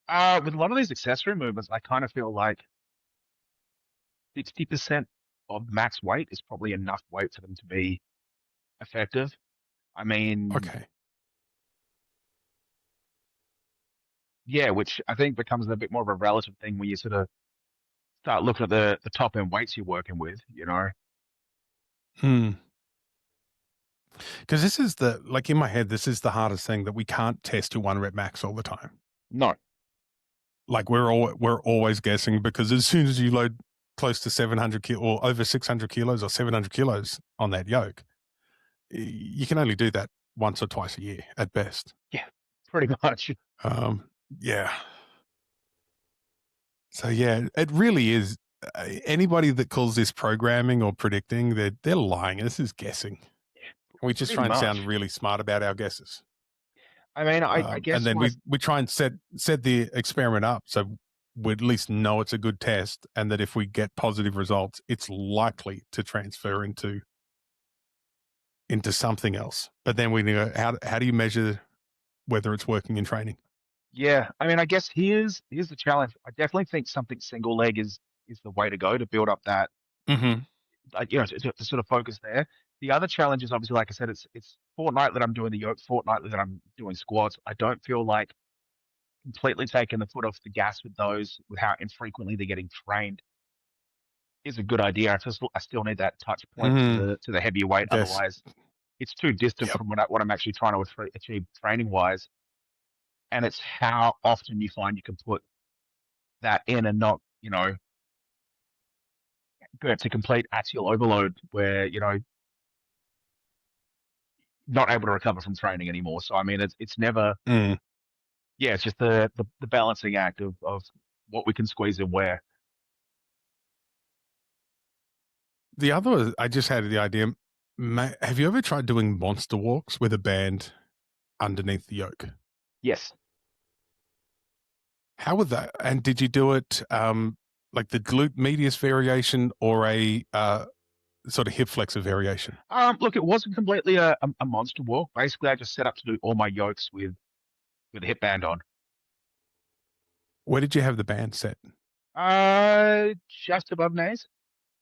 With a lot of these accessory movements, I kind of feel like 60% of max weight is probably enough weight for them to be effective. I mean, okay. Yeah, which I think becomes a bit more of a relative thing when you sort of start looking at the top end weights you're working with, Because this is in my head, this is the hardest thing, that we can't test to 1 rep max all the time. No. Like we're always guessing, because as soon as you load close to 700 kilo or over 600 kilos or 700 kilos on that yoke, you can only do that once or twice a year at best. Yeah, pretty much. Yeah. So yeah, it really is. Anybody that calls this programming or predicting, they're lying. This is guessing. We just try and sound really smart about our guesses. I mean, I guess, and then we try and set the experiment up so we at least know it's a good test, and that if we get positive results, it's likely to transfer into something else. But then we go, how do you measure whether it's working in training? Yeah, I mean, I guess here's the challenge. I definitely think something single leg is the way to go to build up that, Mm-hmm. like, to sort of focus there. The other challenge is obviously, like I said, it's fortnightly that I'm doing the yoke, fortnightly that I'm doing squats. I don't feel like completely taking the foot off the gas with those, with how infrequently they're getting trained, is a good idea. I still need that touch point Mm, to the heavier weight. yes. Otherwise, it's too distant Yep. from what I'm actually trying to achieve training wise. And it's how often you find you can put that in and not, go to complete axial overload where, not able to recover from training anymore. So, I mean, it's never, Mm. yeah, it's just the balancing act of what we can squeeze in where. The other, I just had the idea. Have you ever tried doing monster walks with a band underneath the yoke? Yes. How would that? And did you do it like the glute medius variation or a sort of hip flexor variation? Look, it wasn't completely a monster walk. Basically, I just set up to do all my yokes with a hip band on. Where did you have the band set? Just above knees.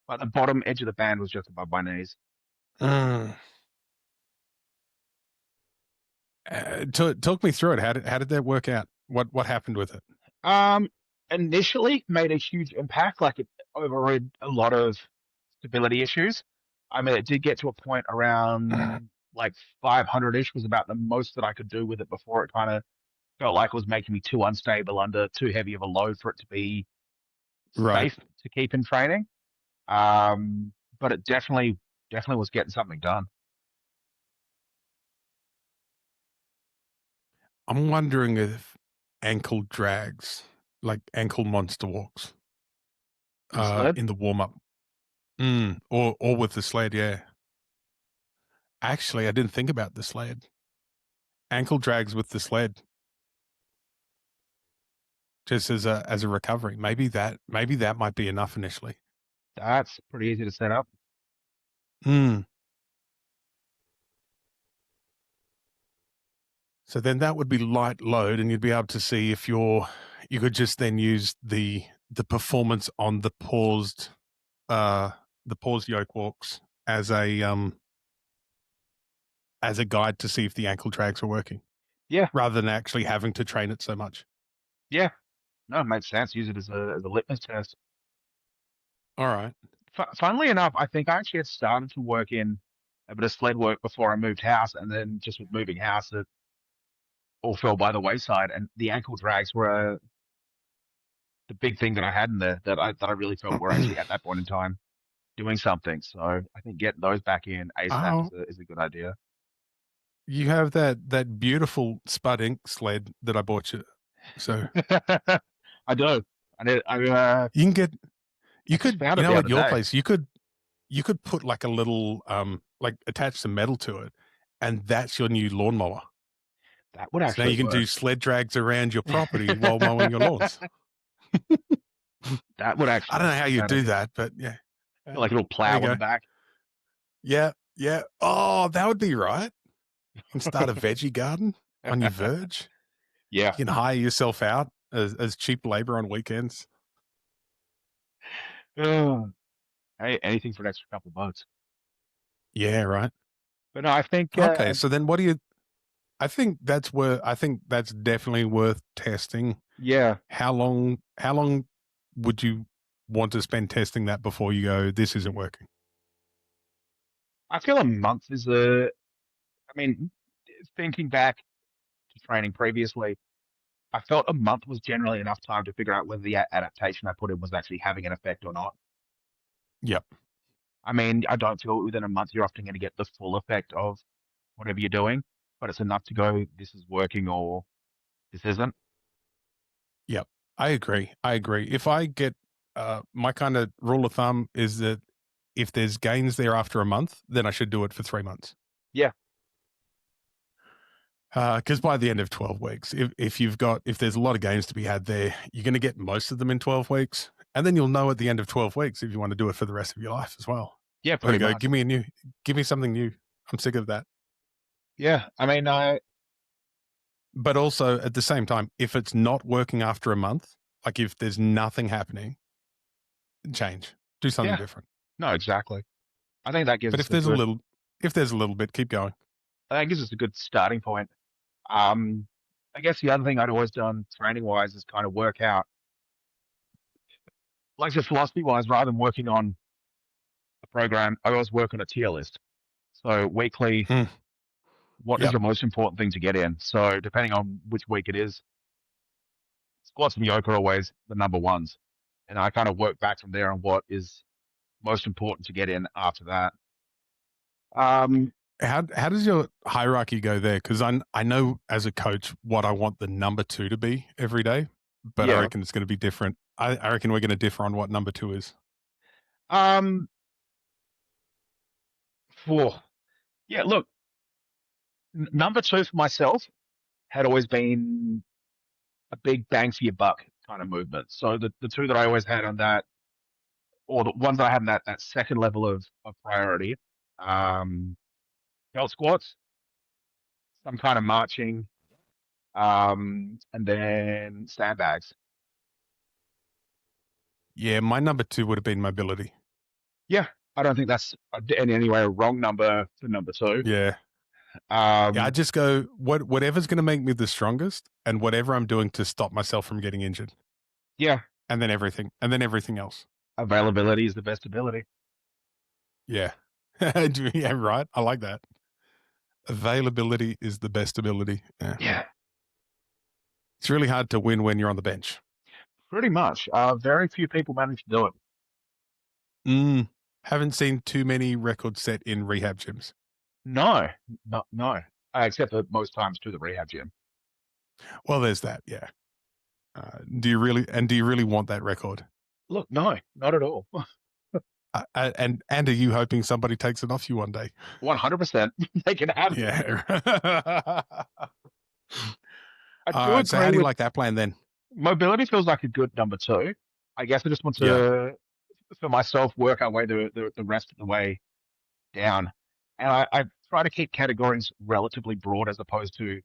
But the bottom edge of the band was just above my knees. Uh, talk me through it. How did that work out? What happened with it? Um, Initially made a huge impact, like it overrid a lot of stability issues. I mean, it did get to a point around like 500-ish was about the most that I could do with it before it kind of felt like it was making me too unstable under too heavy of a load for it to be Right. safe to keep in training. But it definitely was getting something done. I'm wondering if ankle drags, like ankle monster walks, With a sled. in the warm up, or with the sled. Yeah. Actually, I didn't think about the sled. Ankle drags with the sled, just as a recovery. Maybe that might be enough initially. That's pretty easy to set up. Mm. So then that would be light load, and you'd be able to see if you could just then use the performance on the paused yoke walks as a guide to see if the ankle drags are working, Yeah, rather than actually having to train it so much. yeah. No, it makes sense. Use it as a litmus test. All right. Funnily enough, I think I actually had started to work in a bit of sled work before I moved house, and then just with moving house, it all fell by the wayside. And the ankle drags were the big thing that I had in there that I really felt were actually at that point in time doing something. So I think getting those back in ASAP Oh, is a good idea. you have that beautiful Spud Ink sled that I bought you. So I do. you can get I you just could found it the at other your day. place you could put like a little like attach some metal to it, and that's your new lawnmower. That would So now actually you can do work. sled drags around your property while mowing your lawns. That would I actually don't know be how you do incredible. that, but yeah. Like a little There you plow on the go. back. Yeah, yeah. Oh, that would be right. You can start a veggie garden on your verge. Yeah. You can hire yourself out as cheap labor on weekends. Ugh. Hey, anything for an extra couple of bucks. Yeah, right. But no, I think Okay, so then what do you I think that's definitely worth testing. yeah, How long would you want to spend testing that before you go, this isn't working? I feel a month is a. I mean, thinking back to training previously, I felt a month was generally enough time to figure out whether the adaptation I put in was actually having an effect or not. Yep. I mean, I don't feel within a month you're often going to get the full effect of whatever you're doing, but it's enough to go, this is working or this isn't. Yep. I agree. I agree. If I get my kind of rule of thumb is that if there's gains there after a month, then I should do it for 3 months. Yeah. Because by the end of 12 weeks, if there's a lot of games to be had there, you're going to get most of them in 12 weeks. And then you'll know at the end of 12 weeks if you want to do it for the rest of your life as well. Yeah, There you pretty go. much. Give me something new. I'm sick of that. Yeah, I mean, But also at the same time, if it's not working after a month, like if there's nothing happening, change, do something yeah, different. no, exactly. I think that gives But us a if there's a little bit, keep going. I think gives us a good starting point. I guess the other thing I'd always done training wise is kind of work out, like just philosophy wise, rather than working on a program, I always work on a tier list. So weekly, Mm. what is Yep. your most important thing to get in? So depending on which week it is, squats and yoke are always the number ones. And I kind of work back from there on what is most important to get in after that. Um, How does your hierarchy go there? Because I know as a coach what I want the number 2 to be every day, but I yeah. reckon it's going to be different. I reckon we're going to differ on what number 2 is. Um, for, yeah, look, number two for myself had always been a big bang for your buck kind of movement. So the two that I always had on that, or the ones that I had in that second level of priority, um, belt squats, some kind of marching, and then sandbags. Yeah, my number 2 would have been mobility. Yeah, I don't think that's in any way a wrong number for number two. Yeah. Yeah, I Um, just go whatever's going to make me the strongest, and whatever I'm doing to stop myself from getting injured, yeah, and then everything else. availability is the best ability. Yeah, yeah, right. I like that. Availability is the best ability. Yeah. Yeah, It's really hard to win when you're on the bench. pretty much. Very few people manage to do it. Haven't seen too many records set in rehab gyms. No, no. Except for most times to the rehab gym. Well, there's that. Yeah. Do you really want that record? Look, no, not at all. And are you hoping somebody takes it off you one day? 100%. They can have it. Yeah. I All do right. So how agree do you with like that plan then? mobility feels like a good number two. I guess I just want Yeah. to, for myself, work our way the rest of the way down. And I try to keep categories relatively broad as opposed to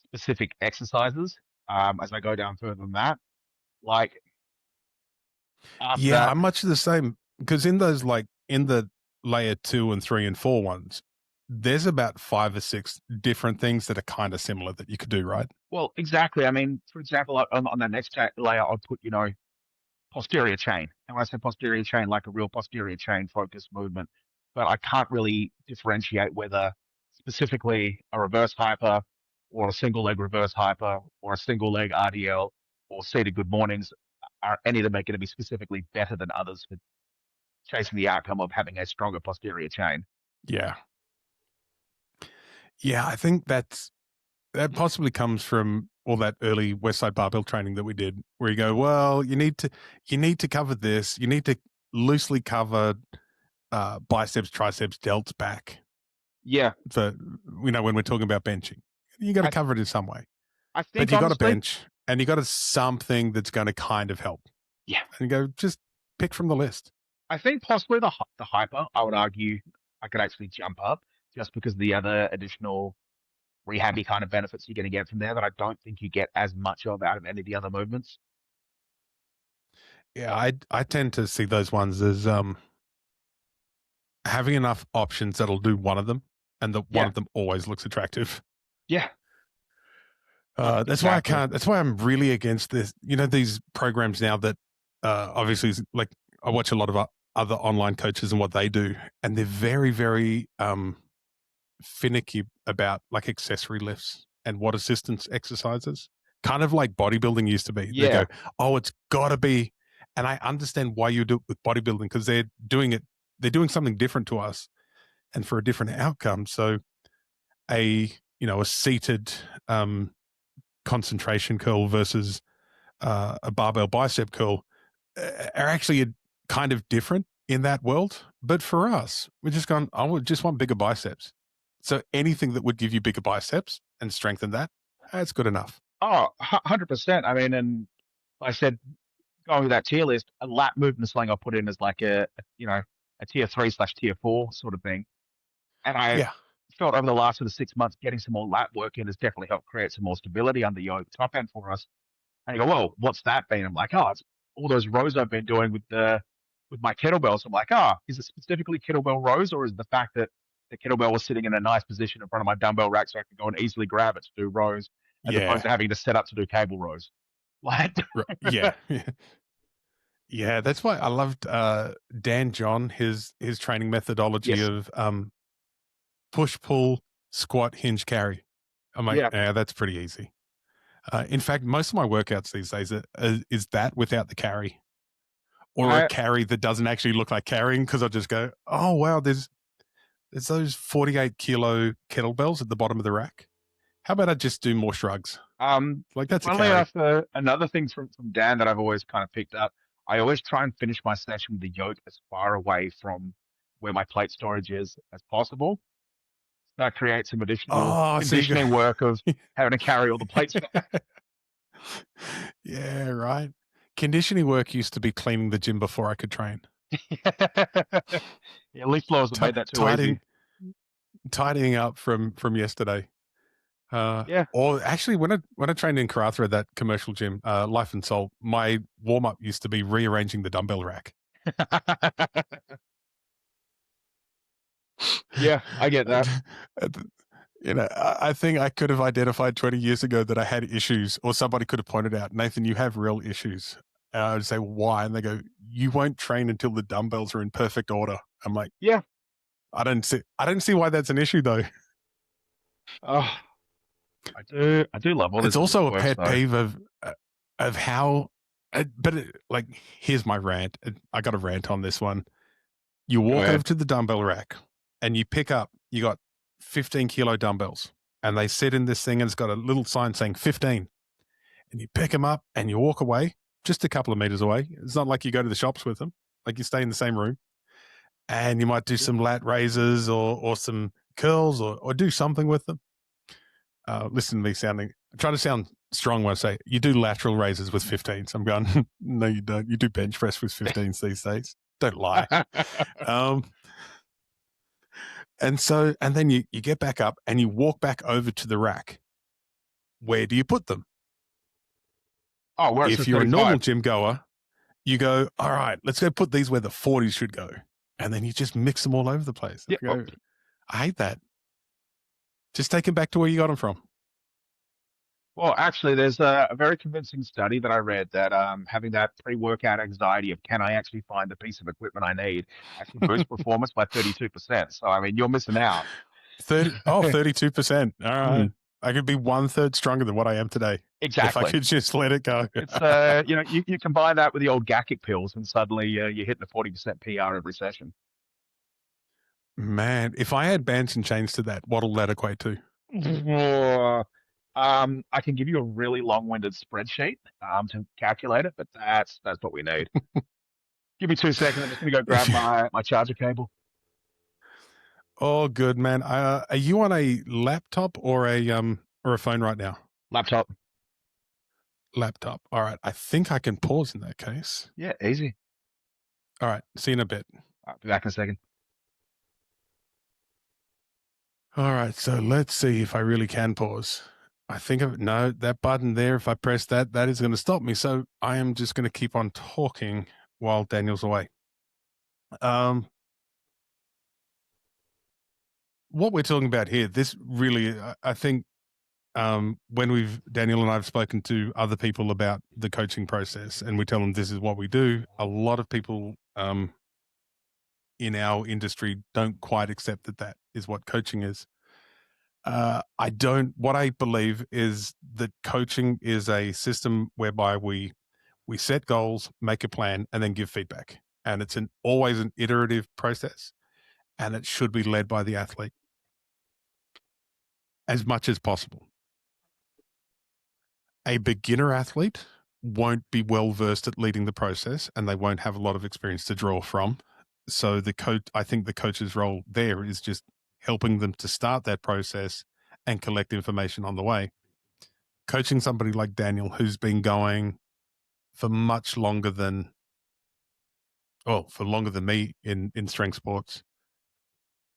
specific exercises as I go down further than that. Like after Yeah, that, I'm much the same because in the layer 2 and 3 and 4 ones, there's about 5 or 6 different things that are kind of similar that you could do, right? well, exactly. I mean, for example, on that next layer, I'll put, posterior chain. And when I say posterior chain, like a real posterior chain focused movement, but I can't really differentiate whether specifically a reverse hyper or a single leg reverse hyper or a single leg RDL or seated good mornings are any of them going to be specifically better than others for chasing the outcome of having a stronger posterior chain. Yeah. Yeah, I think that possibly comes from all that early Westside Barbell training that we did, where you go, well, you need to cover this, you need to loosely cover biceps, triceps, delts back. Yeah. For when we're talking about benching, you got to I, cover it in some way. I think But you got to honestly, bench, and you got to something that's going to kind of help. yeah. And you go, just pick from the list. I think possibly the hyper, I would argue I could actually jump up just because of the other additional rehabby kind of benefits you're going to get from there that I don't think you get as much of out of any of the other movements. Yeah, I tend to see those ones as having enough options that'll do one of them, and one of them always looks attractive. Yeah. That's why I can't. That's why I'm really against this. These programs now that obviously, like, I watch a lot of other online coaches and what they do, and they're very, very finicky about like accessory lifts and what assistance exercises. Kind of like bodybuilding used to be. Yeah. They go, "Oh, it's got to be," and I understand why you do it with bodybuilding because they're doing it. They're doing something different to us, and for a different outcome. So, a seated concentration curl versus a barbell bicep curl are actually kind of different in that world. But for us, we're just going, I would just want bigger biceps. So anything that would give you bigger biceps and strengthen that, that's good enough. Oh, 100%. I mean, and like I said, going with that tier list, a lat movement is something I put in as like a tier 3/tier 4 sort of thing. And I Yeah. felt over the last sort of 6 months, getting some more lat work in has definitely helped create some more stability under yoke top end for us. And you go, well, what's that been? I'm like, oh, it's all those rows I've been doing with my kettlebells. I'm like, is it specifically kettlebell rows, or is it the fact that the kettlebell was sitting in a nice position in front of my dumbbell rack so I could go and easily grab it to do rows, as opposed Yeah. to having to set up to do cable rows? Like, Yeah. Yeah. That's why I loved Dan John, his training methodology yes, of push, pull, squat, hinge, carry. I'm like, yeah, yeah, that's pretty easy. In fact, most of my workouts these days is that without the carry, or a I carry that doesn't actually look like carrying, because I'll just go, oh, wow, there's those 48 kilo kettlebells at the bottom of the rack. How about I just do more shrugs? Like, that's a funnily carry. enough, another thing from Dan that I've always kind of picked up, I always try and finish my session with the yoke as far away from where my plate storage is as possible. That creates some additional Oh, so you conditioning work of having to carry all the plates back. Yeah, right. Conditioning work used to be cleaning the gym before I could train. Yeah, leaf blowers have made that too easy. Tidying up from yesterday. Yeah. Or actually, when I trained in Karratha at that commercial gym, Life and Soul, my warm up used to be rearranging the dumbbell rack. Yeah, I get that. You know, I think I could have identified 20 years ago that I had issues, or somebody could have pointed out, Nathan, you have real issues. And I would say, why? And they go, you won't train until the dumbbells are in perfect order. I'm like, Yeah. I don't see why that's an issue though. Oh, I do love all It's this also a work pet though. peeve of how, like, here's my rant. I got a rant on this one. You Go walk over ahead. to the dumbbell rack and you pick up, you got 15 kilo dumbbells, and they sit in this thing and it's got a little sign saying 15. And you pick them up and you walk away just a couple of meters away. It's not like you go to the shops with them, like you stay in the same room, and you might do Yeah. some lat raises or some curls or do something with them. Listen to me trying to sound strong when I say you do lateral raises with 15s. I'm going, no, you don't. You do bench press with 15s these days. Don't lie. And then you get back up and you walk back over to the rack. Where do you put them? Oh, where it If says you're a normal 35. gym goer, you go, all right, let's go put these where the 40s should go. And then you just mix them all over the place. Yeah. I go, I hate that. Just take them back to where you got them from. Well, actually, there's a very convincing study that I read that having that pre-workout anxiety of can I actually find the piece of equipment I need actually boosts performance by 32%. So, I mean, you're missing out. 32%. All right. Mm, I could be 1/3 stronger than what I am today if I exactly. could just let it go. It's you combine that with the old Gakic pills, and suddenly you're hitting the 40% PR every session. Man, if I had bands and chains to that, what'll that equate to? I can give you a really long-winded spreadsheet to calculate it, but that's what we need. Give me 2 seconds. I'm just gonna go grab my charger cable. Oh, good, man. Are you on a laptop or a phone right now? Laptop. Laptop. All right. I think I can pause in that case. Yeah, easy. All right. See you in a bit. I'll be back in a second. All right. So let's see if I really can pause. I think no, that button there, if I press that, that is going to stop me. So I am just going to keep on talking while Daniel's away. What we're talking about here, this really, I think, when Daniel and I have spoken to other people about the coaching process and we tell them this is what we do, a lot of people in our industry don't quite accept that is what coaching is. What I believe is that coaching is a system whereby we set goals, make a plan, and then give feedback. And it's always an iterative process, and it should be led by the athlete as much as possible. A beginner athlete won't be well versed at leading the process, and they won't have a lot of experience to draw from. So I think the coach's role there is just helping them to start that process and collect information on the way. Coaching somebody like Daniel, who's been going for much longer than, for longer than me in strength sports,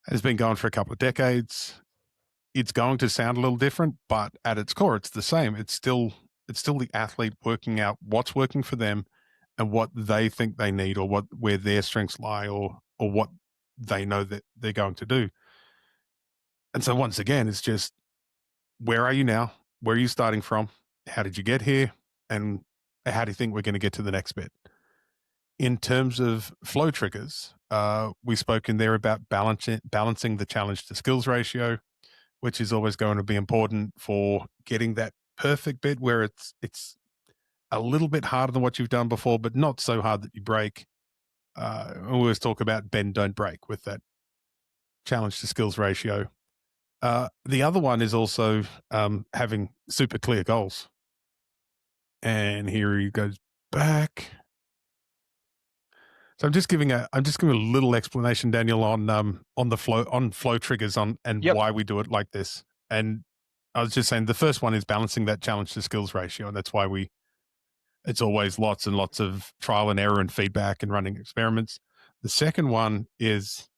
has been going for a couple of decades. It's going to sound a little different, but at its core, it's the same. It's still the athlete working out what's working for them and what they think they need, or where their strengths lie, or what they know that they're going to do. And so once again, it's just, where are you now? Where are you starting from? How did you get here? And how do you think we're going to get to the next bit? In terms of flow triggers, we spoke in there about balancing the challenge to skills ratio, which is always going to be important for getting that perfect bit where it's a little bit harder than what you've done before, but not so hard that you break. We always talk about bend, don't break with that challenge to skills ratio. The other one is also having super clear goals. And here he goes back. So I'm just giving a little explanation, Daniel, on the flow triggers and why we do it like this. And I was just saying the first one is balancing that challenge to skills ratio, and that's why it's always lots and lots of trial and error and feedback and running experiments. The second one is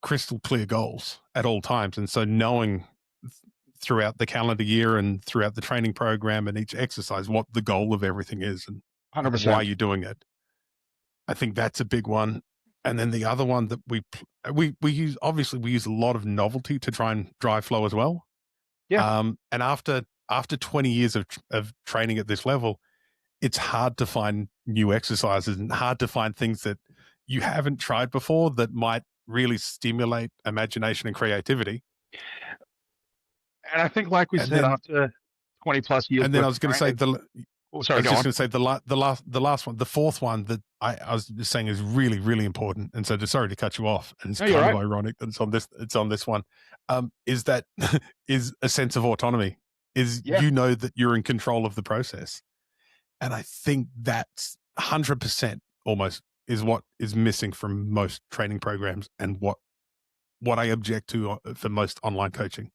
crystal clear goals at all times, and so knowing throughout the calendar year and throughout the training program and each exercise what the goal of everything is and 100%. why you're doing it. I think that's a big one. And then the other one that we use, obviously we use a lot of novelty to try and drive flow as well. Yeah. And after 20 years of training at this level, it's hard to find new exercises and hard to find things that you haven't tried before that might really stimulate imagination and creativity. And I think, like we said, after 20 plus years. And then I was going to say the last one, the fourth one that I was just saying is really, really important. And so, sorry to cut you off. And it's kind of ironic that it's on this one. Is that is a sense of autonomy. You know that you're in control of the process, and I think that's 100% almost is what is missing from most training programs, and what I object to for most online coaching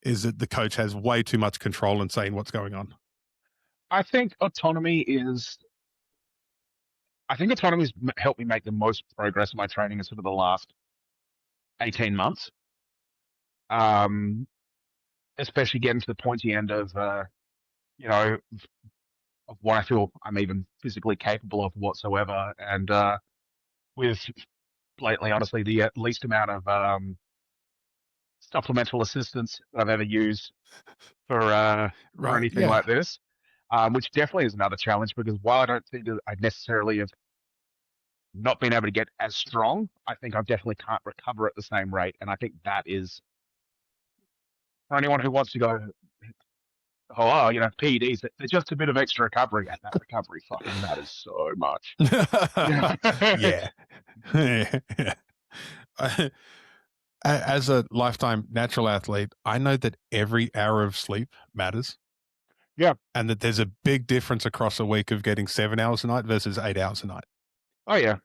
is that the coach has way too much control in saying what's going on. I think autonomy has helped me make the most progress in my training in sort of the last 18 months. Especially getting to the pointy end of, of what I feel I'm even physically capable of whatsoever. And with, blatantly, honestly, the least amount of supplemental assistance that I've ever used for anything like this. Which definitely is another challenge, because while I don't think that I necessarily have not been able to get as strong, I think I definitely can't recover at the same rate. And I think that is, for anyone who wants to go, PEDs, they're just a bit of extra recovery, and that recovery fucking matters so much. Yeah. As a lifetime natural athlete, I know that every hour of sleep matters. Yeah. And that there's a big difference across a week of getting 7 hours a night versus 8 hours a night. Oh, yeah.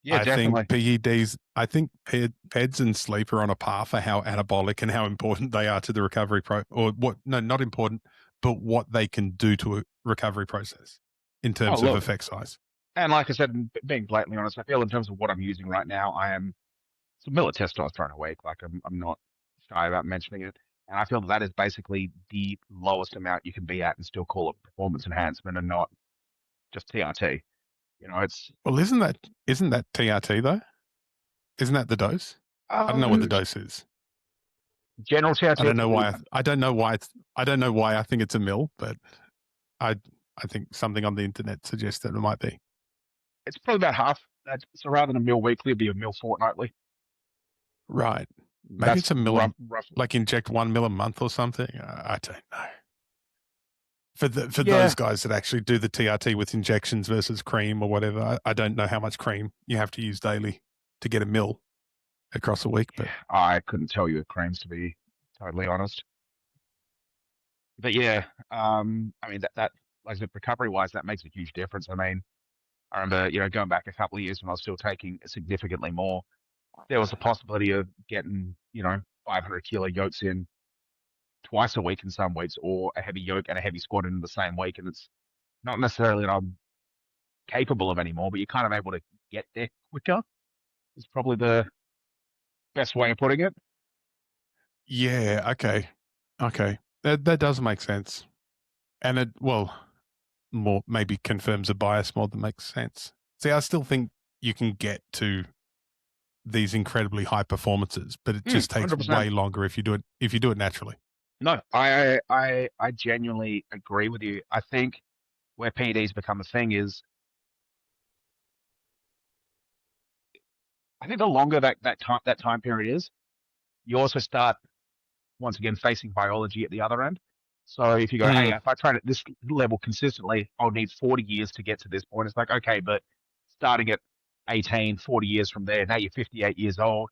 Yeah, definitely. I think PEDs and sleep are on a par for how anabolic and how important they are to the recovery not important, but what they can do to a recovery process in terms of effect size. And like I said, being blatantly honest, I feel in terms of what I'm using right now, I am some millet testosterone a week. Like I'm not shy about mentioning it. And I feel that is basically the lowest amount you can be at and still call it performance enhancement and not just TRT. It's isn't that TRT though? Isn't that the dose? I don't know what the dose is. General TRT. I don't know why. I don't know why I think it's a mil, but I think something on the internet suggests that it might be. It's probably about half. So rather than a mil weekly, it'd be a mil fortnightly. Right. Maybe it's a mil, roughly. Like inject 1 mil a month or something. I don't know. For those guys that actually do the TRT with injections versus cream or whatever, I don't know how much cream you have to use daily to get a mil across a week. But I couldn't tell you with creams, to be totally honest. But yeah, I mean that like I said, recovery wise, that makes a huge difference. I mean, I remember going back a couple of years when I was still taking significantly more. there was a possibility of getting, 500 kilo yokes in twice a week in some weeks, or a heavy yoke and a heavy squat in the same week. And it's not necessarily that I'm capable of anymore, but you're kind of able to get there quicker. Is probably the best way of putting it. Yeah. Okay. That does make sense, and it more maybe confirms a bias more than makes sense. See, I still think you can get to these incredibly high performances, but it just takes 100%. way longer if you do it naturally. No, I genuinely agree with you. I think where PEDs become a thing is, I think the longer that time period is, you also start once again facing biology at the other end. So if you go, hey, Mm, if I train at this level consistently, I'll need 40 years to get to this point. It's like, okay, but starting at 18, 40 years from there, now you're 58 years old.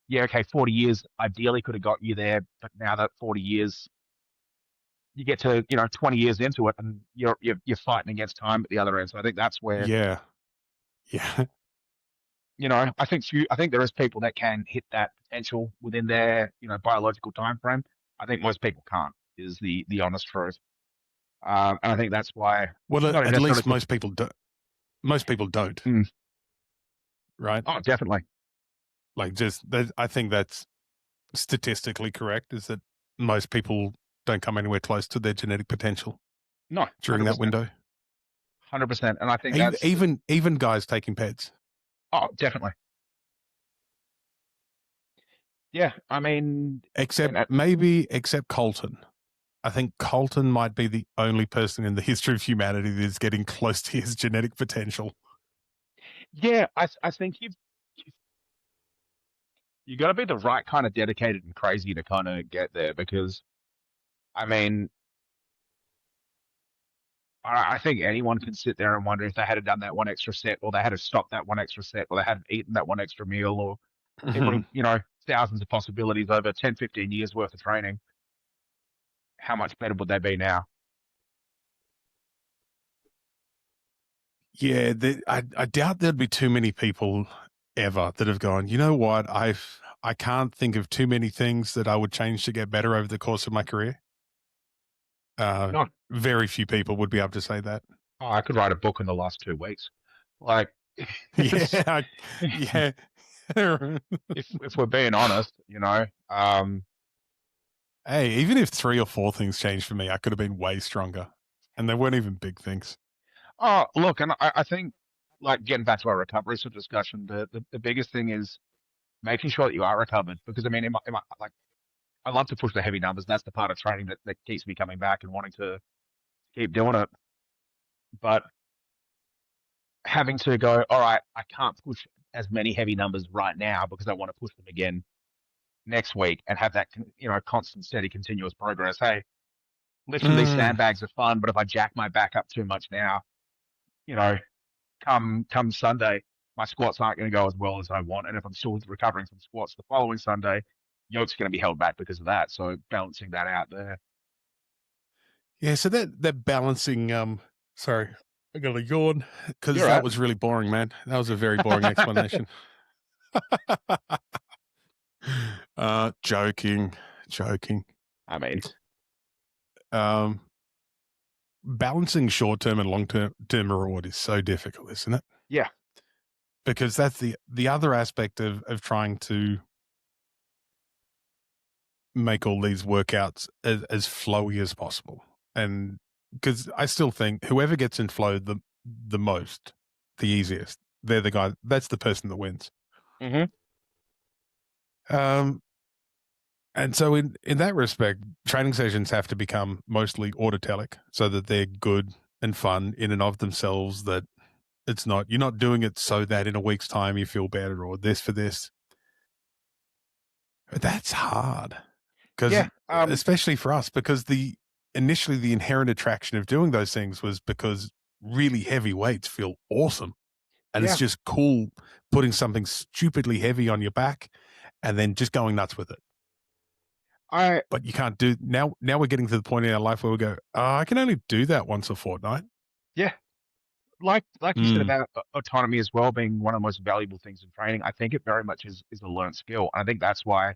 Yeah, okay, 40 years ideally could have got you there, but now that 40 years, you get to 20 years into it, and you're fighting against time at the other end. So I think that's where yeah. Yeah. I think there is people that can hit that potential within their biological time frame. I think most people can't. Is the honest truth. And I think that's why Well, not at necessarily least for. most people don't, Mm, right? oh, definitely. Like, just that, I think that's statistically correct. Is that most people don't come anywhere close to their genetic potential No, during that 100%, window. 100%. And I think Even that's. even guys taking peds, Oh, definitely. Yeah, I mean, and except Colton. I think Colton might be the only person in the history of humanity that is getting close to his genetic potential. yeah, I think you got to be the right kind of dedicated and crazy to kind of get there, because I mean, I think anyone can sit there and wonder if they had done that one extra set, or they had to stop that one extra set, or they hadn't eaten that one extra meal, or every, thousands of possibilities over 10, 15 years worth of training. How much better would they be now? Yeah, I doubt there'd be too many people ever that have gone, you know what, I can't think of too many things that I would change to get better over the course of my career. No, Very few people would be able to say that. oh, I could write a book in the last 2 weeks. Like, it's, Yeah, yeah. if we're being honest, Hey, even if 3 or 4 things changed for me, I could have been way stronger, and they weren't even big things. oh, look, and I think, like, getting back to our recovery sort of discussion, the biggest thing is making sure that you are recovered. Because I mean, like, I love to push the heavy numbers. That's the part of training that keeps me coming back and wanting to keep doing it. But having to go, all right, I can't push as many heavy numbers right now because I want to push them again next week, and have that constant, steady, continuous progress. Hey, lifting these Mm, sandbags are fun, but if I jack my back up too much now, you know, come Sunday, my squats aren't going to go as well as I want. And if I'm still recovering from squats the following Sunday, yoke's going to be held back because of that. So balancing that out there. yeah, so that balancing. Sorry, I got a yawn because You're that right. was really boring, man. That was a very boring explanation. Joking. I mean, Um, Balancing short-term and long-term reward is so difficult, isn't it? yeah, Because that's the other aspect of trying to make all these workouts as flowy as possible. And because I still think whoever gets in flow the most, the easiest, they're the guy. That's the person that wins. hmm Um, and so in that respect, training sessions have to become mostly autotelic, so that they're good and fun in and of themselves. That you're not doing it so that in a week's time you feel better or this for this. That's hard because yeah, especially for us, because initially the inherent attraction of doing those things was because really heavy weights feel awesome. And it's yeah. just cool putting something stupidly heavy on your back and then just going nuts with it. I But you can't do now. Now we're getting to the point in our life where we go, oh, I can only do that once a fortnight. yeah. like you said Mm, about autonomy as well being one of the most valuable things in training, I think it very much is a learned skill. I think that's why.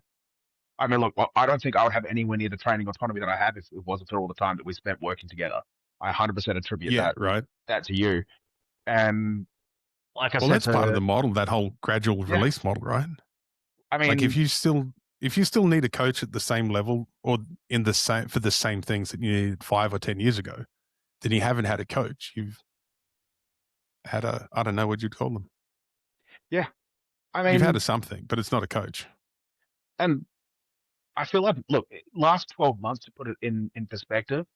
I mean, look, I don't think I would have anywhere near the training autonomy that I have if it wasn't for all the time that we spent working together. I 100% attribute yeah, right. that to you. And like I Well, said that's part of to, the model, that whole gradual yeah, release model, right? I Like mean, if you still need a coach at the same level or in the same for the same things that you needed 5 or 10 years ago, then you haven't had a coach. You've had a, I don't know what you'd call them. yeah, I You've had mean, a something, but it's not a coach. and I feel like, look, last 12 months to put it in perspective,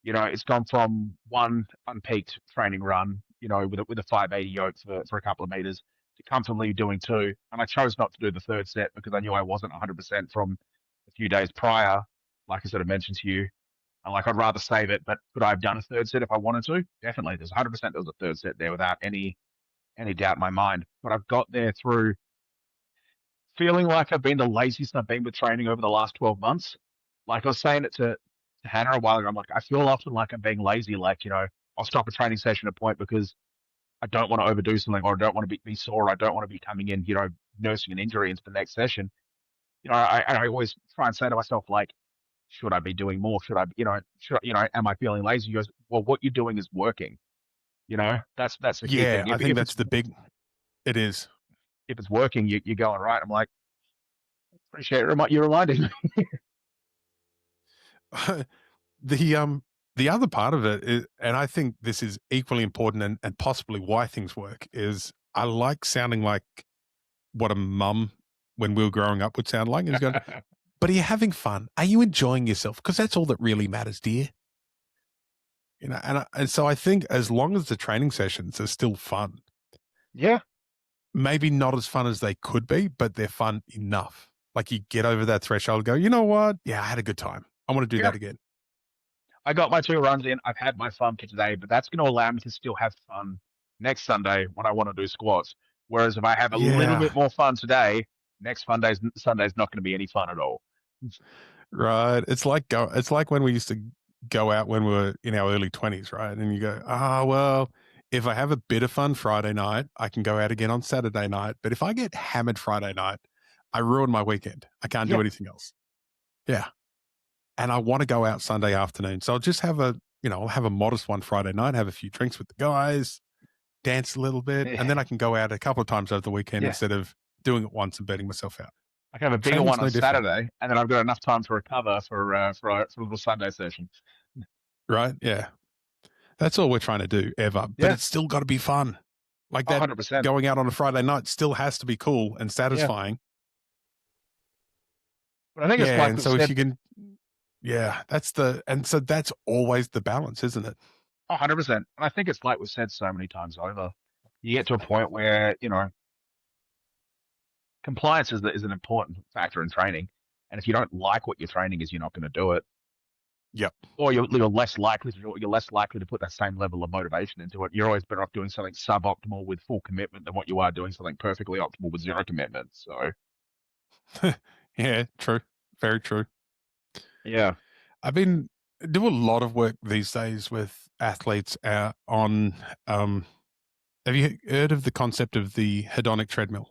it's gone from one unpeaked training run, with a 580 yoke for a couple of meters to comfortably doing two. And I chose not to do the third set because I knew I wasn't 100% from a few days prior, like I sort of mentioned to you. And like, I'd rather save it, but could I have done a third set if I wanted to? Definitely. There's 100% there was a third set there without any doubt in my mind. But I've got there through feeling like I've been the laziest I've been with training over the last 12 months. Like I was saying it to Hannah a while ago, I'm like, I feel often like I'm being lazy. Like, I'll stop a training session at a point because I don't want to overdo something or I don't want to be sore. I don't want to be coming in, nursing an injury into the next session. I always try and say to myself, like, should I be doing more? Should I, am I feeling lazy? He goes, well, what you're doing is working. That's the key Yeah, thing. I If, think if that's it's, the big. It is. if it's working, you're going right. I'm like, appreciate it. You reminded me. The other part of it is, and I think this is equally important and possibly why things work, is I like sounding like what a mum when we were growing up would sound like. And he's going, but are you having fun? Are you enjoying yourself? Because that's all that really matters, dear. And so I think as long as the training sessions are still fun, Yeah. maybe not as fun as they could be, but they're fun enough. Like you get over that threshold, go, you know what? Yeah, I had a good time. I want to do Yeah. that again. I got my two runs in. I've had my fun for today, but that's going to allow me to still have fun next Sunday when I want to do squats. Whereas if I have a little Yeah, bit more fun today, next Sunday's not going to be any fun at all. right. It's like when we used to go out when we were in our early 20s, right? And you go, well, if I have a bit of fun Friday night, I can go out again on Saturday night. But if I get hammered Friday night, I ruin my weekend. I can't do Yeah, anything else. Yeah. And I want to go out Sunday afternoon. So I'll just I'll have a modest one Friday night, have a few drinks with the guys, dance a little bit, and yeah, then I can go out a couple of times over the weekend yeah. instead of doing it once and burning myself out. I can have a bigger Training's one on no different, Saturday, and then I've got enough time to recover for a little Sunday session. right? Yeah. That's all we're trying to do ever, but Yeah, it's still got to be fun. Like that 100%. going out on a Friday night still has to be cool and Yeah, satisfying. but I think it's Yeah. like And we've so if said, you can, yeah, so that's always the balance, isn't it? 100%. And I think it's like we've said so many times over. You get to a point where compliance is an important factor in training. And if you don't like what your training is, you're not going to do it. Yep. Or you're less likely to do it. You're less likely to put that same level of motivation into it. You're always better off doing something suboptimal with full commitment than what you are doing something perfectly optimal with zero commitment. So, Yeah, true. Very true. yeah. I've been do a lot of work these days with athletes on. Have you heard of the concept of the hedonic treadmill?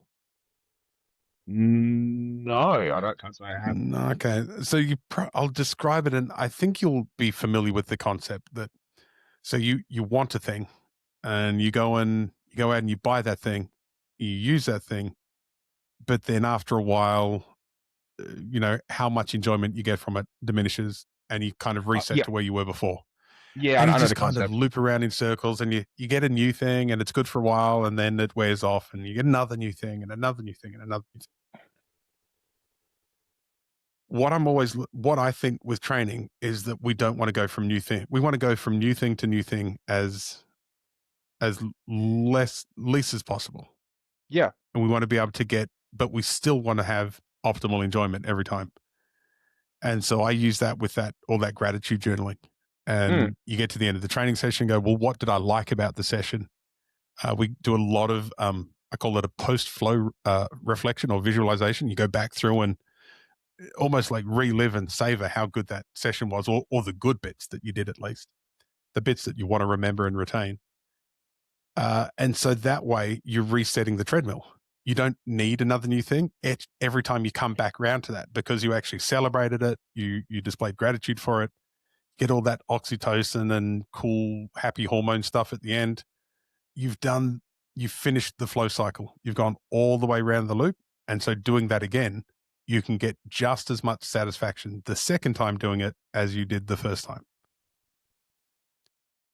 No, I don't. Can't say I have. No, okay, so I'll describe it, and I think you'll be familiar with the concept that. So you want a thing, and you go out and you buy that thing, you use that thing, but then after a while, how much enjoyment you get from it diminishes, and you kind of reset Yeah, to where you were before. yeah. And you I know just the kind of concept. loop around in circles, and you get a new thing and it's good for a while, and then it wears off and you get another new thing and another new thing and another new thing. What I think with training is that we don't want to go from new thing. We want to go from new thing to new thing as least as possible. Yeah. And we want to be able to but we still want to have optimal enjoyment every time. And so I use that with all that gratitude journaling. Mm. And you get to the end of the training session and go, well, what did I like about the session? We do a lot of, I call it a post-flow reflection or visualization. You go back through and almost like relive and savor how good that session was, or the good bits that you did at least, the bits that you want to remember and retain. And so that way you're resetting the treadmill. You don't need another new thing every time you come back around to that, because you actually celebrated it. You displayed gratitude for it, get all that oxytocin and cool, happy hormone stuff at the end. You've finished the flow cycle. You've gone all the way around the loop. And so doing that again, you can get just as much satisfaction the second time doing it as you did the first time.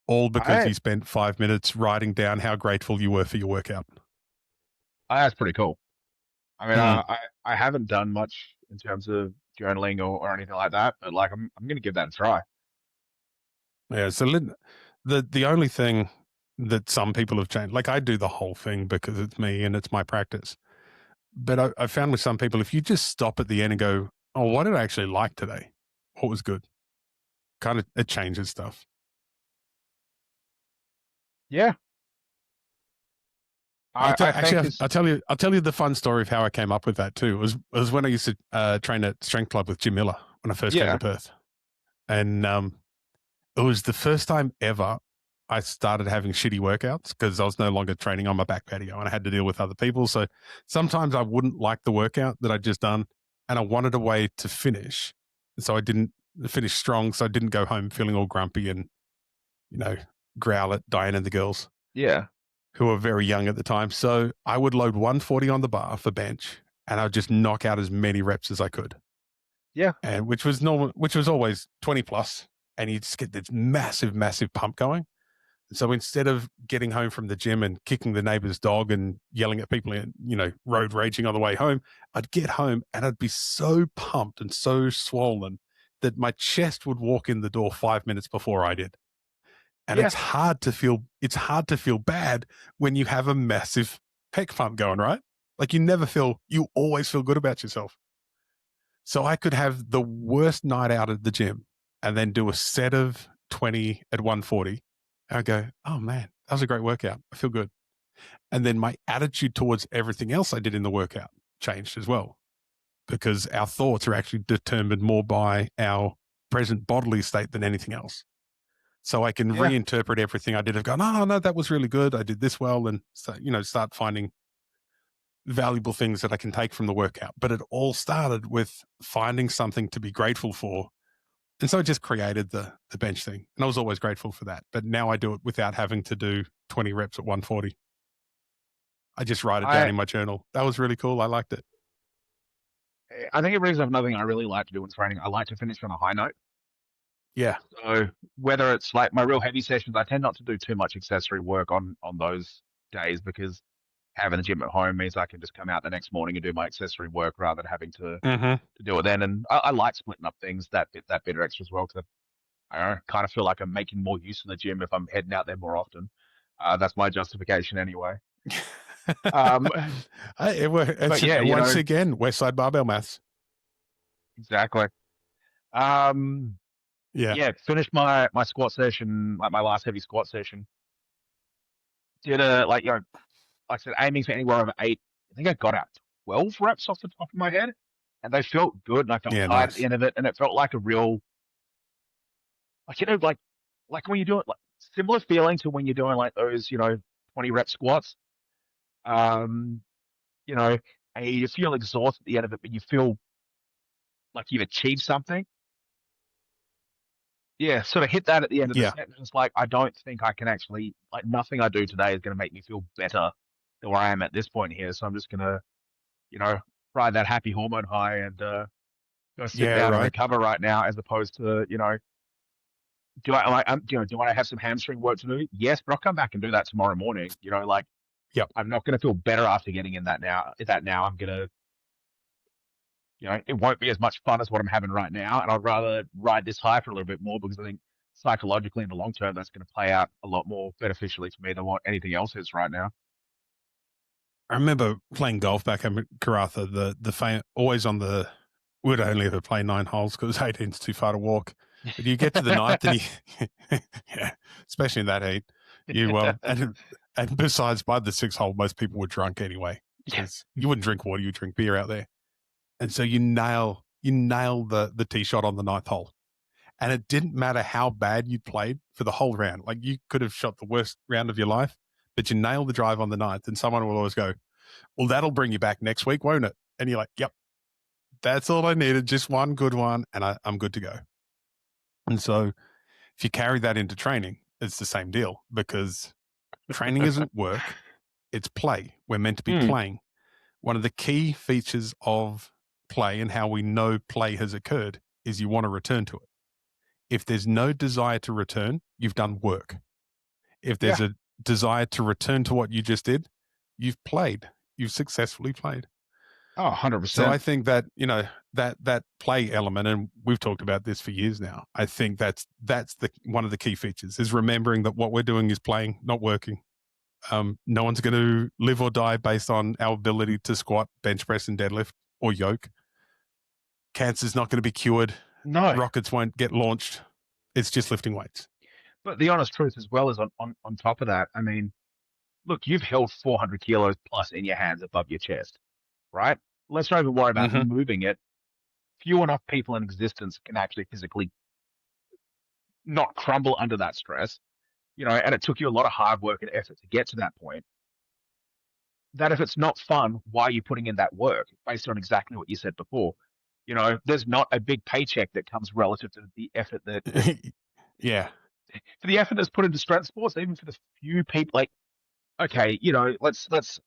All because you spent 5 minutes writing down how grateful you were for your workout. That's pretty cool. I mean, I haven't done much in terms of journaling or anything like that, but like I'm going to give that a try. Yeah. So the only thing that some people have changed, like I do the whole thing because it's me and it's my practice. But I found with some people, if you just stop at the end and go, oh, what did I actually like today? What was good? Kind of, it changes stuff. Yeah. I'll tell you the fun story of how I came up with that too. It was when I used to train at Strength Club with Jim Miller when I first came to Perth. And it was the first time ever I started having shitty workouts because I was no longer training on my back patio and I had to deal with other people. So sometimes I wouldn't like the workout that I'd just done and I wanted a way to finish. So I didn't finish strong. So I didn't go home feeling all grumpy and, growl at Diane and the girls. Yeah. Who were very young at the time. So I would load 140 on the bar for bench and I would just knock out as many reps as I could. Yeah. And which was always 20 plus. And you just get this massive, massive pump going. So instead of getting home from the gym and kicking the neighbor's dog and yelling at people and, road raging on the way home, I'd get home and I'd be so pumped and so swollen that my chest would walk in the door 5 minutes before I did. And it's hard to feel bad when you have a massive pec pump going, right? Like you always feel good about yourself. So I could have the worst night out at the gym and then do a set of 20 at 140. And I go, oh man, that was a great workout. I feel good. And then my attitude towards everything else I did in the workout changed as well, because our thoughts are actually determined more by our present bodily state than anything else. So I can reinterpret everything I did and go, no, that was really good. I did this well. And so, start finding valuable things that I can take from the workout. But it all started with finding something to be grateful for. And so I just created the bench thing. And I was always grateful for that. But now I do it without having to do 20 reps at 140. I just write it down in my journal. That was really cool. I liked it. I think it brings up another thing I really like to do in training. I like to finish on a high note. Yeah. So whether it's like my real heavy sessions, I tend not to do too much accessory work on those days because having the gym at home means I can just come out the next morning and do my accessory work rather than having to do it then. And I like splitting up things that bit extra as well because I kind of feel like I'm making more use of the gym if I'm heading out there more often. That's my justification anyway. Once again, Westside Barbell Maths. Exactly. Finished my squat session, like my last heavy squat session. Did like I said, aiming for anywhere over 8. I think I got out 12 reps off the top of my head, and they felt good, and I felt tired at the end of it, and it felt like a real, like when you're doing like similar feeling to when you're doing like those 20 rep squats. And you feel exhausted at the end of it, but you feel like you've achieved something. Yeah, sort of hit that at the end of the set. It's like, I don't think I can actually, like, nothing I do today is going to make me feel better than where I am at this point here. So I'm just going to, ride that happy hormone high and go sit down and recover right now, as opposed to, do I have some hamstring work to do? Yes, but I'll come back and do that tomorrow morning. I'm not going to feel better after getting in that now. I'm going to, it won't be as much fun as what I'm having right now. And I'd rather ride this high for a little bit more because I think psychologically in the long term, that's going to play out a lot more beneficially to me than what anything else is right now. I remember playing golf back in Karratha, always on we'd only ever play 9 holes because 18's too far to walk. But you get to the 9th and especially in that heat, and besides by the 6th hole, most people were drunk anyway. Because you wouldn't drink water, you drink beer out there. And so you nail the tee shot on the 9th hole. And it didn't matter how bad you played for the whole round. Like you could have shot the worst round of your life, but you nail the drive on the 9th, and someone will always go, well, that'll bring you back next week, won't it? And you're like, yep, that's all I needed, just one good one, and I'm good to go. And so if you carry that into training, it's the same deal, because training isn't work, it's play. We're meant to be playing. One of the key features of play and how we know play has occurred is you want to return to it. If there's no desire to return, you've done work. If there's a desire to return to what you just did, you've played. You've successfully played. Oh, 100%. So I think that, that play element, and we've talked about this for years now, I think that's the one of the key features, is remembering that what we're doing is playing, not working. No one's going to live or die based on our ability to squat, bench press, and deadlift, or yoke. Cancer's not going to be cured. No. Rockets won't get launched. It's just lifting weights. But the honest truth as well is on top of that, I mean, look, you've held 400 kilos plus in your hands above your chest, right? Let's not even worry about moving it. Few enough people in existence can actually physically not crumble under that stress, and it took you a lot of hard work and effort to get to that point. That if it's not fun, why are you putting in that work? Based on exactly what you said before. There's not a big paycheck that comes relative to the effort that for the effort that's put into strength sports, even for the few people, like, okay, let's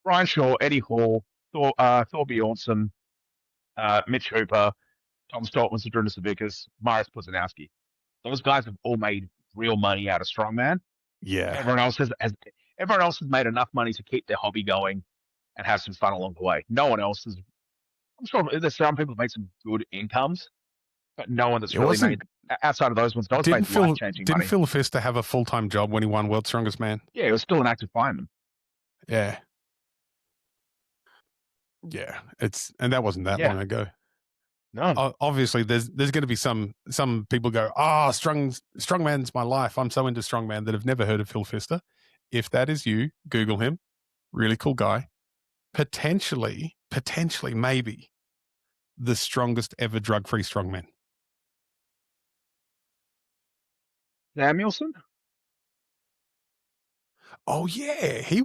Brian Shaw, Eddie Hall, Thor Bjornsson, Mitch Hooper, Tom Stoltman, Sadruna Savickas, Marius Puzanowski. Those guys have all made real money out of strongman. Yeah. Everyone else has made enough money to keep their hobby going and have some fun along the way. No one else has. I'm sure there's some people that make some good incomes, but no one that's really made, outside of those ones, no one's made life-changing money. Didn't Phil Fister have a full-time job when he won World's Strongest Man? Yeah, he was still an active fireman. Yeah. Yeah, and that wasn't that long ago. No. Obviously, there's going to be some people go, strongman's my life. I'm so into strongman, that have never heard of Phil Fister. If that is you, Google him. Really cool guy. Potentially, maybe the strongest ever drug-free strongman. Samuelson? Oh yeah, he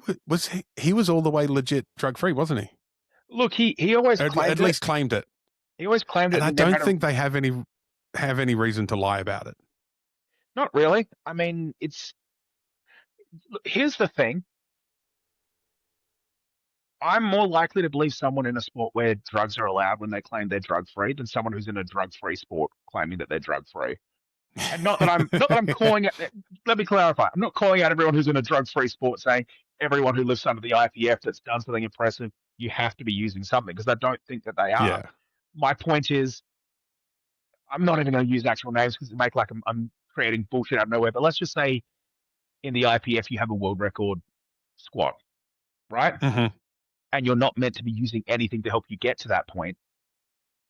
was all the way legit drug-free, wasn't he? Look, he always at least claimed it. He always claimed it. And I don't think they have any reason to lie about it. Not really. I mean, here's the thing. I'm more likely to believe someone in a sport where drugs are allowed when they claim they're drug-free than someone who's in a drug-free sport claiming that they're drug-free. And not that I'm calling it. Let me clarify. I'm not calling out everyone who's in a drug-free sport saying everyone who lives under the IPF that's done something impressive, you have to be using something, because I don't think that they are. Yeah. My point is, I'm not even going to use actual names because it make like I'm creating bullshit out of nowhere. But let's just say in the IPF you have a world record squat, right? Mm-hmm. And you're not meant to be using anything to help you get to that point.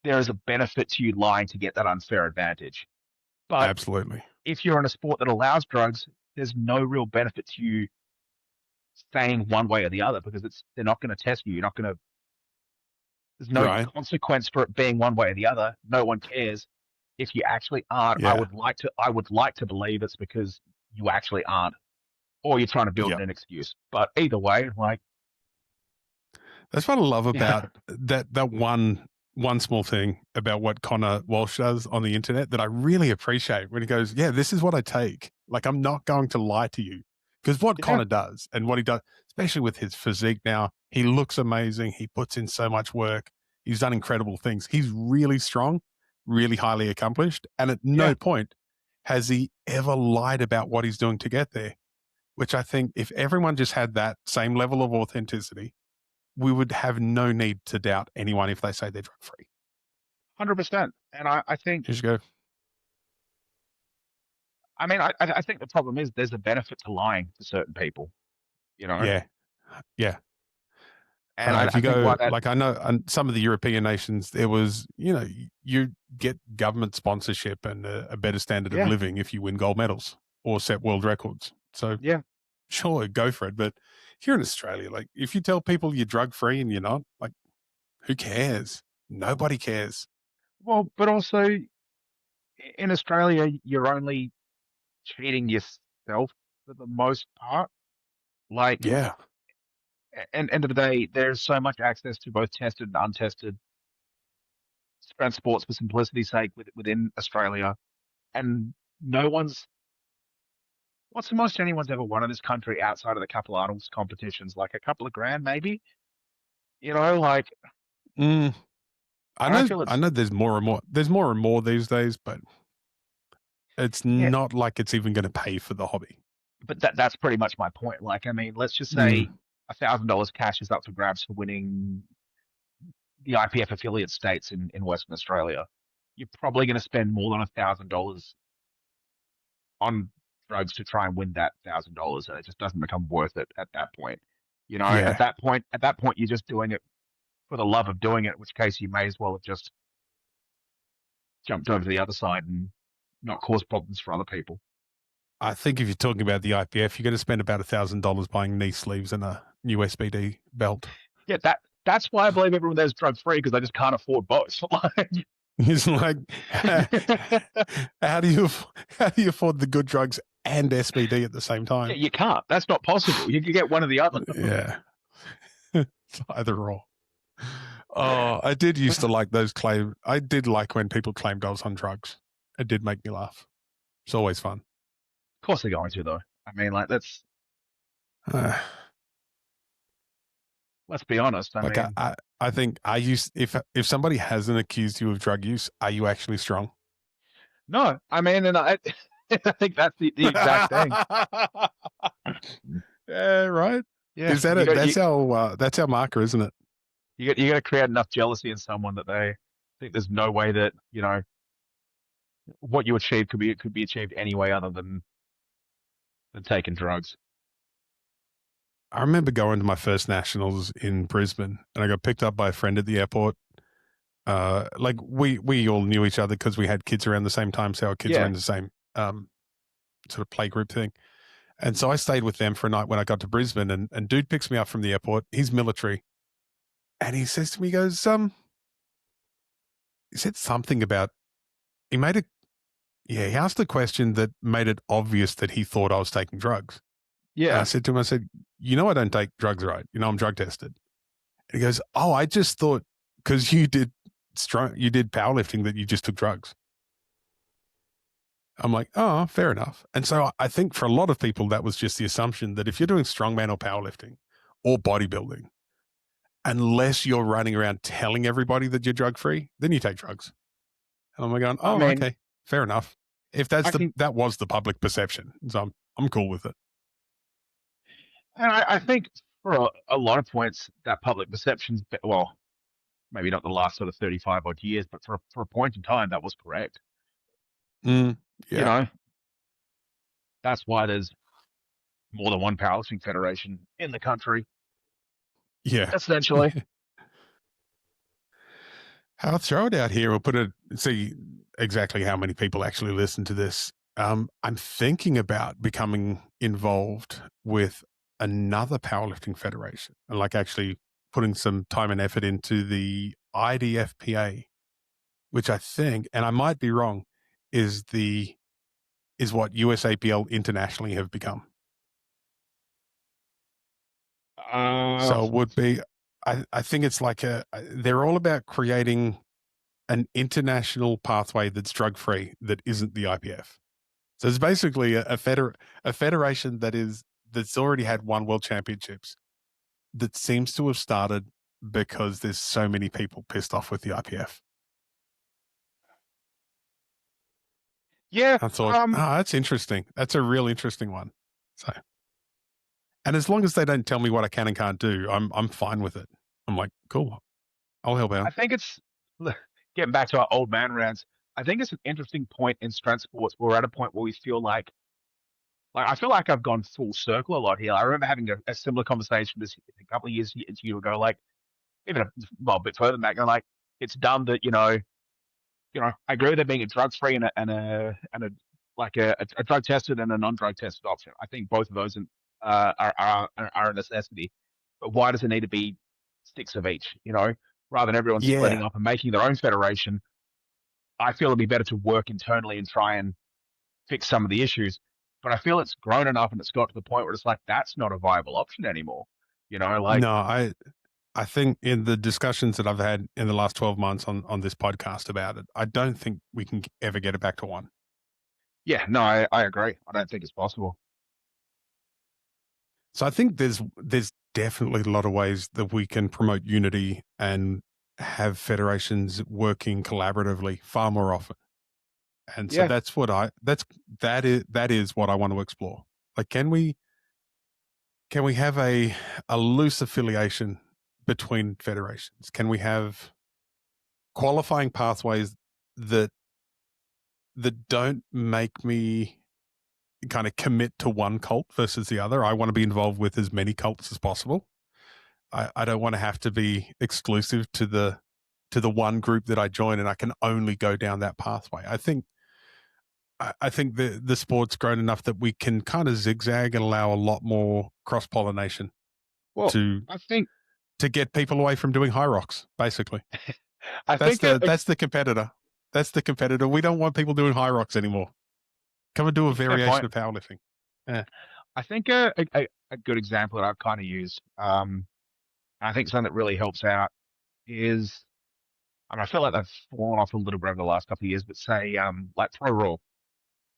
There is a benefit to you lying to get that unfair advantage. But absolutely, if you're in a sport that allows drugs, there's no real benefit to you saying one way or the other, because they're not going to test you. There's no consequence for it being one way or the other. No one cares if you actually aren't. Yeah. I would like to believe it's because you actually aren't, or you're trying to build an excuse. But either way, like, that's what I love about that one small thing about what Connor Walsh does on the internet that I really appreciate, when he goes, yeah, this is what I take. Like, I'm not going to lie to you. Because what Connor does, and what he does, especially with his physique now, he looks amazing. He puts in so much work. He's done incredible things. He's really strong, really highly accomplished. And at no point has he ever lied about what he's doing to get there, which I think if everyone just had that same level of authenticity, we would have no need to doubt anyone if they say they're drug-free. 100%. And I think... Just go. I mean, I think the problem is there's a benefit to lying for certain people, Yeah. Yeah. And if you go, like, I know some of the European nations, there was, you get government sponsorship and a better standard of living if you win gold medals or set world records. So sure, go for it. But here in Australia, like, if you tell people you're drug-free and you're not, like, who cares? Nobody cares. Well, but also in Australia, you're only cheating yourself for the most part. Like, Yeah. and end of the day, there's so much access to both tested and untested strength sports for simplicity's sake within Australia, and no one's what's the most anyone's ever won in this country outside of the couple Arnold's competitions, like a couple of grand maybe. Like Mm, I I know. feel I it's know. There's more and more. There's more and more these days, but it's yeah, not like it's even going to pay for the hobby. but that's pretty much my point. Like, I mean, let's just say Mm, $1,000 cash is up for grabs for winning the IPF affiliate states in Western Australia. You're probably going to spend more than $1,000 on drugs to try and win that $1,000, and it just doesn't become worth it at that point. yeah, At that point, you're just doing it for the love of doing it. In which case, you may as well have just jumped over to the other side and not cause problems for other people. I think if you're talking about the IPF, you're going to spend about $1,000 buying knee sleeves and a new SBD belt. Yeah, that's why I believe everyone there's drug free because they just can't afford both. Like, It's like, how do you afford the good drugs and SBD at the same yeah, time? you can't. That's not possible. You can get one or the other. Yeah, it's either or. Oh, I did used to like those claim. I did like when people claimed I was on drugs. It did make me laugh. It's always fun. Of course they're going to though. I mean, like Uh, let's be honest. I like mean, I think I used if somebody hasn't accused you of drug use, are you actually strong? no. I mean, and I I think that's the exact thing. Yeah, right. Yeah, Is that it? That's our marker, isn't it? you got to create enough jealousy in someone that they think there's no way that what you achieve could be achieved any way other than taking drugs. I remember going to my first nationals in Brisbane, and I got picked up by a friend at the airport. Like we all knew each other because we had kids around the same time, so our kids were Yeah, in the same sort of play group thing. And so I stayed with them for a night when I got to Brisbane, and dude picks me up from the airport. He's military, and he says to me, he goes, he said something about he made a yeah, he asked a question that made it obvious that he thought I was taking drugs. And I yeah. said to him, I said, I don't take drugs, right? I'm drug tested. And he goes, oh, I just thought because you did powerlifting that you just took drugs. I'm like, oh, fair enough. And so I think for a lot of people, that was just the assumption that if you're doing strongman or powerlifting or bodybuilding, unless you're running around telling everybody that you're drug free, then you take drugs. And I'm like going, I oh, mean, okay, fair enough. If I can, that was the public perception, so I'm cool with it. and I think for a lot of points that public perception's well, maybe not the last sort of 35 odd years, but for a point in time that was correct. Mm, You yeah, know, that's why there's more than one powerlifting federation in the country, yeah. essentially. I'll throw it out here. We'll put it, see exactly how many people actually listen to this. I'm thinking about becoming involved with another powerlifting federation and like actually putting some time and effort into the IDFPA, which I think, and I might be wrong, is what USAPL internationally have become. Uh, So it would be, I think it's like they're all about creating an international pathway that's drug free that isn't the IPF. So it's basically a federation that's already had one world championships that seems to have started because there's so many people pissed off with the IPF. yeah. I thought, that's interesting. That's a real interesting one. So, and as long as they don't tell me what I can and can't do, I'm fine with it. I'm like, cool, I'll help I out. think it's getting back to our old man rants. I think it's an interesting point in strength sports. We're at a point where we feel like I feel like I've gone full circle a lot here. I remember having a similar conversation this a couple of years to you ago, like even a bit further back, and like it's dumb that I agree with there being a drug free and a like a drug tested and a non drug tested option. I think both of those are a necessity. But why does it need to be six of each? Rather than everyone splitting Yeah, up and making their own federation, I feel it'd be better to work internally and try and fix some of the issues. but I feel it's grown enough and it's got to the point where it's like that's not a viable option anymore. Like No, I think in the discussions that I've had in the last 12 months on this podcast about it, I don't think we can ever get it back to one. yeah, no, I agree. I don't think it's possible. So I think there's definitely a lot of ways that we can promote unity and have federations working collaboratively far more often. And so Yeah. that is what I want to explore. Like, can we have a loose affiliation between federations? Can we have qualifying pathways that don't make me kind of commit to one cult versus the other? I want to be involved with as many cults as possible. I don't want to have to be exclusive to the one group that I join, and I can only go down that pathway. I think the sport's grown enough that we can kind of zigzag and allow a lot more cross pollination Well, to I think get people away from doing high rocks. Basically, I that's think the competitor. That's the competitor. We don't want people doing high rocks anymore. Come and do a it's a fair variation point. of powerlifting. Yeah. I think a good example that I've kind of used, and I think something that really helps out is, and I feel like that's fallen off a little bit over the last couple of years, but say like Pro Raw.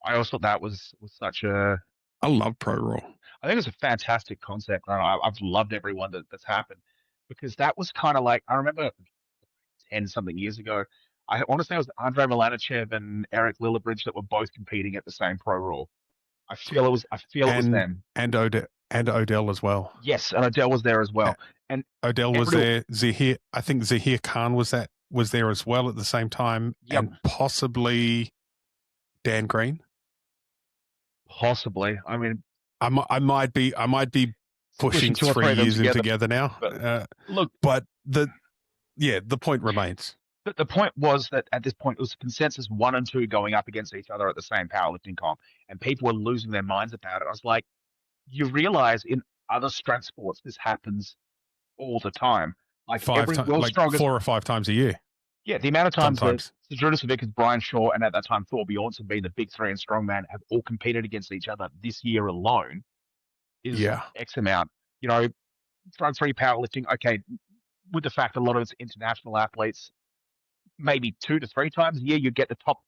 I always thought that was such a I love pro roll. I think it's a fantastic concept. And I've loved everyone that's happened because that was kind of like I remember 10 something years ago. I want to say it was Andrei Milanichev and Eric Lillibridge that were both competing at the same Pro Raw. I feel it was and them. Odell as well. Yes, and Adele was there as well. And Odell was every there. I think Zahir Khan was there as well at the same time, yep, and possibly Dan Green. possibly. I mean, I might be pushing pushing two or 3 three of them years in together. together now. But look, But the point remains. the point was that at this point it was consensus one and two going up against each other at the same powerlifting comp, and people were losing their minds about it. I was like, you realize in other strength sports this happens all the time. Like Five every times, world's like strongest, 4 or 5 times a year. yeah, the amount of times that Sometimes. Zydrunas Savickas, Brian Shaw, and at that time Thor Bjornsson being the big three in strongman have all competed against each other this year alone is Yeah. X amount. You know, front three powerlifting, okay, with the fact a lot of it's international athletes, maybe 2 to 3 times a year you get the top,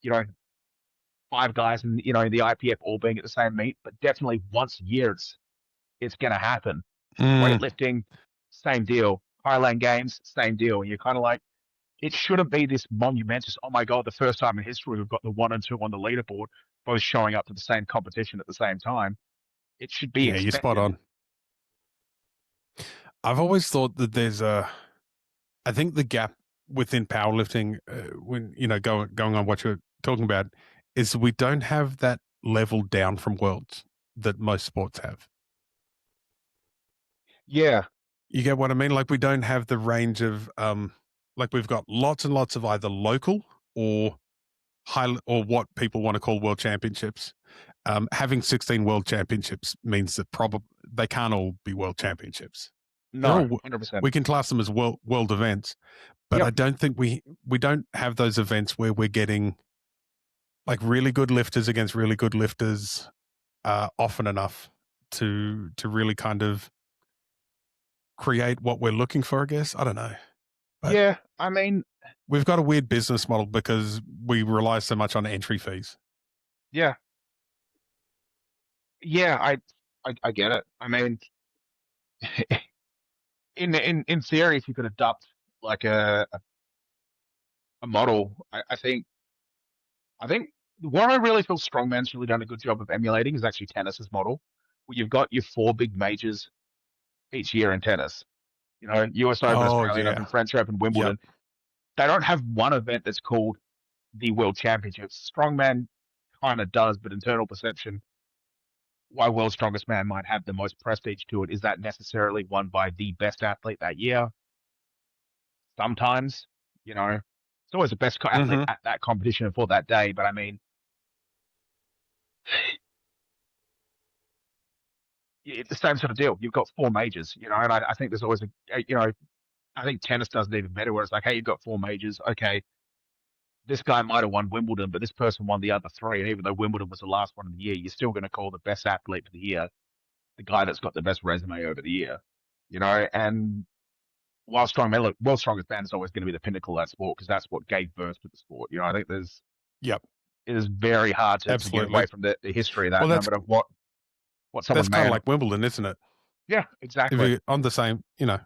five guys in the IPF all being at the same meet, but definitely once a year it's going to happen. Weightlifting, same deal. Highland Games, same deal. And you're kind of like, it shouldn't be this monumentous. Oh my god, the first time in history we've got the one and two on the leaderboard, both showing up to the same competition at the same time. It should be Yeah, you're spot expected. on. I've always thought that I think the gap within powerlifting, when going on what you're talking about, is we don't have that level down from worlds that most sports have. Yeah, You get what I mean? Like, we don't have the range of like, we've got lots and lots of either local or high, or what people want to call world championships. Having 16 world championships means that probably they can't all be world championships. They're no, all, 100%. we can class them as world events, but Yep. I don't think we don't have those events where we're getting like really good lifters against really good lifters often enough to really kind of create what we're looking for, I guess. I don't know. But Yeah, I mean, we've got a weird business model because we rely so much on entry fees. yeah, yeah, I get it. I mean, in theory, if you could adopt like a model, I think what I really feel strongman's really done a good job of emulating is actually tennis's model, where you've got your four big majors each year in tennis. US Open, Oh Australian Open, yeah. French Open, Yep. Wimbledon. They don't have one event that's called the World Championships. Strongman kind of does, but internal perception, why World's Strongest Man might have the most prestige to it, is that necessarily won by the best athlete that year? Sometimes, it's always the best athlete Mm-hmm. at that competition for that day. But I mean, it's the same sort of deal. You've got four majors, and I think there's always I think tennis does it even better where it's like, hey, you've got four majors. Okay, this guy might have won Wimbledon, but this person won the other three. And even though Wimbledon was the last one of the year, you're still going to call the best athlete for the year the guy that's got the best resume over the year, And while strongman, look, world's strongest man is always going to be the pinnacle of that sport because that's what gave birth to the sport. I think Yep, it is very hard to get away absolutely. from the history of that, Well, no that's matter what someone kind of made. like Wimbledon, isn't it? Yeah, If exactly. you're on the same, yeah.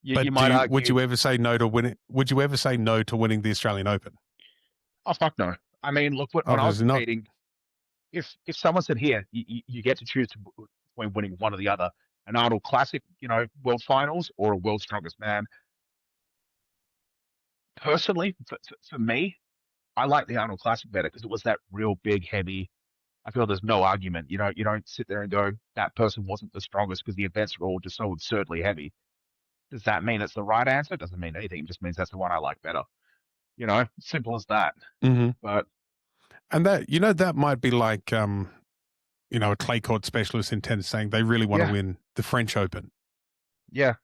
You But might would argue, you ever say no to winning? Would you ever say no to winning the Australian Open? oh fuck no. I mean, look, when I was Obviously not. competing, if someone said here, you get to choose between winning one or the other, an Arnold Classic, World Finals, or a World's Strongest Man. Personally, for me, I like the Arnold Classic better because it was that real big, heavy. I feel there's no argument. You don't sit there and go, that person wasn't the strongest because the events were all just so absurdly heavy. Does that mean it's the right answer? It doesn't mean anything. It just means that's the one I like better. Simple as that. Mm-hmm. But and that might be like a clay court specialist in tennis saying they really want to yeah, win the French Open. yeah.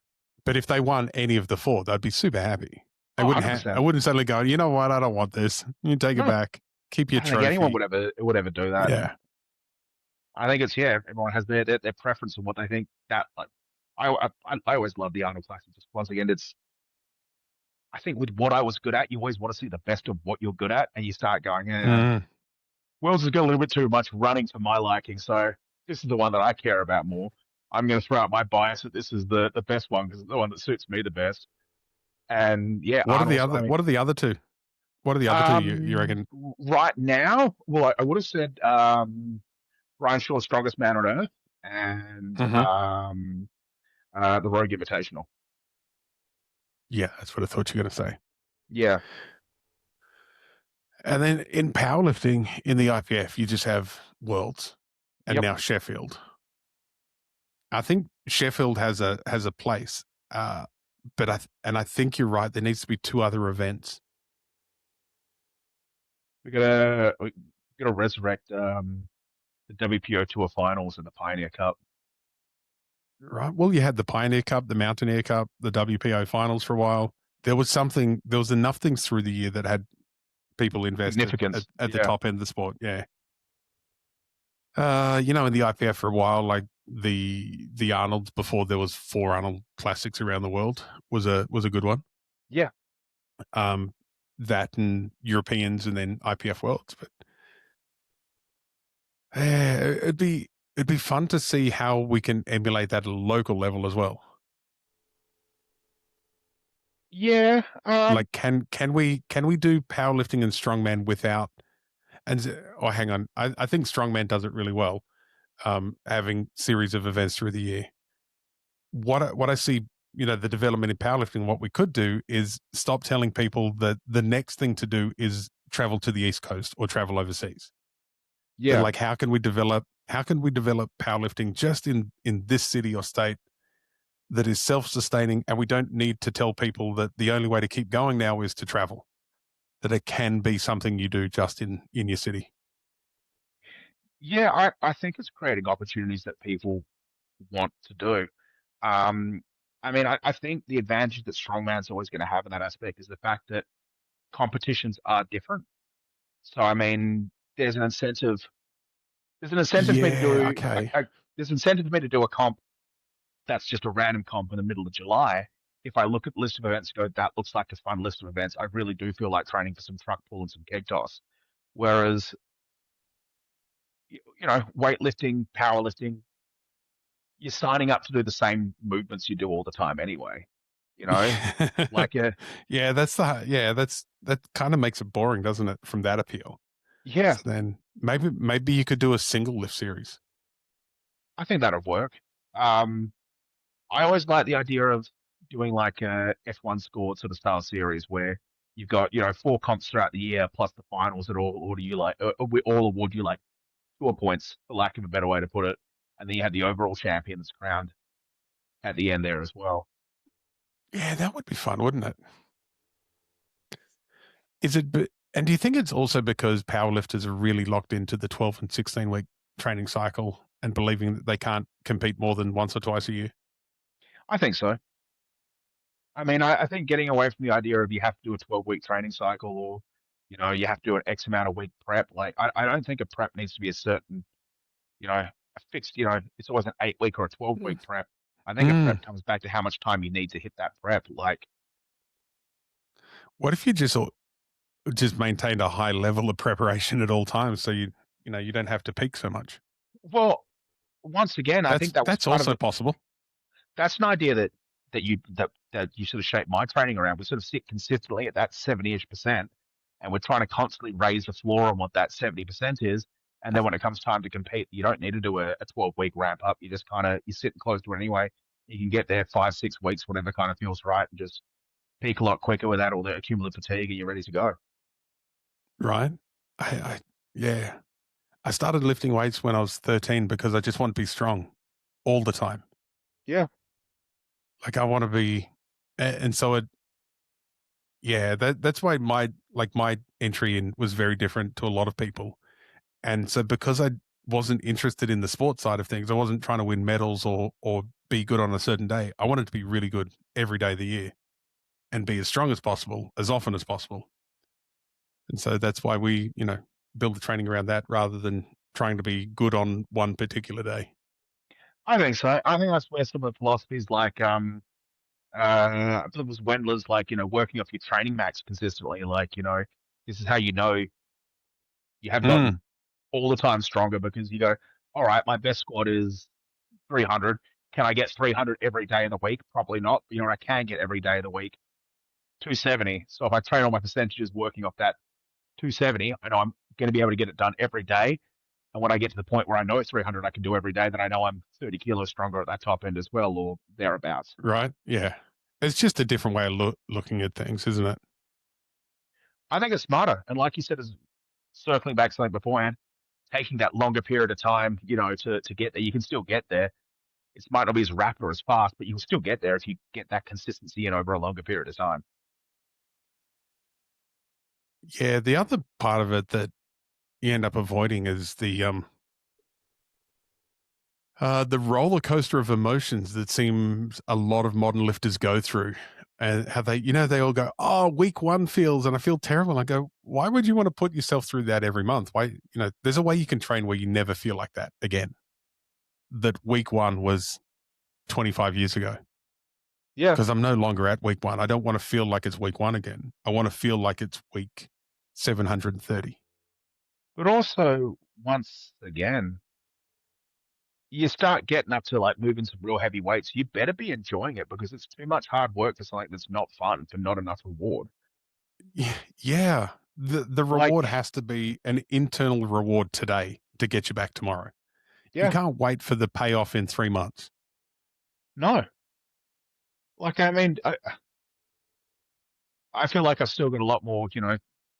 But if they won any of the four, they'd be super happy. They Oh, wouldn't 100%. I wouldn't suddenly go, you know what, I don't want this. You take it No, back. Keep your I don't think anyone trophy. would ever do that. Yeah. I think it's everyone has their preference and what they think that like. I always love the Arnold Classic. Just once again, I think with what I was good at, you always want to see the best of what you're good at, and you start going, Wells has got a little bit too much running for my liking, so this is the one that I care about more. I'm going to throw out my bias that this is the best one because it's the one that suits me the best. And yeah, What are the Arnold's. other? What are the other two? What are the other two? You reckon? Right now, well, I would have said Ryan Shaw's Strongest Man on Earth and the Rogue Invitational. Yeah, that's what I thought you were going to say. Yeah. And then in powerlifting in the IPF, you just have Worlds and now Sheffield. I think Sheffield has a place, but I think you're right. There needs to be two other events. We gotta resurrect the WPO Tour Finals and the Pioneer Cup. Right. Well, you had the Pioneer Cup, the Mountaineer Cup, the WPO Finals for a while. There was enough things through the year that had people invested at the top end of the sport. Yeah. In the IPF for a while, like the Arnold's before there was 4 Arnold Classics around the world was a good one. Yeah. That and Europeans and then IPF Worlds, but it'd be fun to see how we can emulate that at a local level as well. Yeah. Like can we do powerlifting and strongman without? Hang on, I think strongman does it really well, having series of events through the year. What I see, the development in powerlifting, what we could do is stop telling people that the next thing to do is travel to the East Coast or travel overseas. Yeah. Like how can we develop powerlifting just in this city or state that is self-sustaining, and we don't need to tell people that the only way to keep going now is to travel, that it can be something you do just in your city. Yeah, I think it's creating opportunities that people want to do. I think the advantage that strongman's always going to have in that aspect is the fact that competitions are different. So, there's an incentive. There's an incentive for me to do. Okay. There's incentive for me to do a comp that's just a random comp in the middle of July. If I look at the list of events and go, that looks like a fun list of events, I really do feel like training for some truck pull and some keg toss. Whereas, weightlifting, powerlifting, you're signing up to do the same movements you do all the time anyway. Like that kind of makes it boring, doesn't it? From that appeal. Yeah. So then maybe you could do a single lift series. I think that'll work. I always like the idea of doing like a F1 scored sort of style series where you've got 4 comps throughout the year plus the finals that all order you like, we all award you like tour points, for lack of a better way to put it, and then you have the overall champion that's crowned at the end there as well. Yeah, that would be fun, wouldn't it? And do you think it's also because powerlifters are really locked into the 12 and 16 week training cycle and believing that they can't compete more than once or twice a year? I think so. I mean, I think getting away from the idea of you have to do a 12-week training cycle or, you have to do an X amount of week prep. Like, I don't think a prep needs to be a certain, a fixed, it's always an 8-week or a 12-week prep. I think a Mm. prep comes back to how much time you need to hit that prep. Like, What if you just maintained a high level of preparation at all times, so you don't have to peak so much? well, once again, I think that was That's kind of also possible. that's an idea that you sort of shape my training around. We sort of sit consistently at that 70-ish%, and we're trying to constantly raise the floor on what that 70% is. And then when it comes time to compete, you don't need to do a 12-week ramp up. You just kind of you sit close to it anyway. You can get there 5, 6 weeks, whatever kind of feels right, and just peak a lot quicker without all the accumulative fatigue, and you're ready to go. Right? I yeah. I started lifting weights when I was 13 because I just want to be strong all the time. Yeah. Like I want to be, and so that's why my entry in was very different to a lot of people. And so because I wasn't interested in the sports side of things, I wasn't trying to win medals or be good on a certain day. I wanted to be really good every day of the year and be as strong as possible, as often as possible. And so that's why we, build the training around that rather than trying to be good on one particular day. I think so. I think that's where some of the philosophies like I believe it was Wendler's like, working off your training max consistently. Like, this is how you have Mm, gotten all the time stronger because you go, all right, my best squat is 300. Can I get 300 every day of the week? Probably not. But, I can get every day of the week 270. So if I train all my percentages working off that 270, I know I'm going to be able to get it done every day. And when I get to the point where I know 300 I can do every day, then I know I'm 30 kilos stronger at that top end as well, or thereabouts. right? Yeah. It's just a different way of looking at things, isn't it? I think it's smarter. And like you said, is circling back to something beforehand, taking that longer period of time, to get there. You can still get there. It might not be as rapid or as fast, but you'll still get there if you get that consistency in over a longer period of time. Yeah. The other part of it that you end up avoiding is the roller coaster of emotions that seems a lot of modern lifters go through, and how they all go, oh, week one feels, and I feel terrible. And I go, why would you want to put yourself through that every month? Why, there's a way you can train where you never feel like that again. That week one was 25 years ago, Yeah. because I'm no longer at week one. I don't want to feel like it's week one again. I want to feel like it's week 730. But also, once again, you start getting up to like moving some real heavy weights, you better be enjoying it because it's too much hard work for something that's not fun, for not enough reward. Yeah. The Like, reward has to be an internal reward today to get you back tomorrow. You yeah, can't wait for the payoff in 3 months. no. Like, I mean, I feel like I've still got a lot more,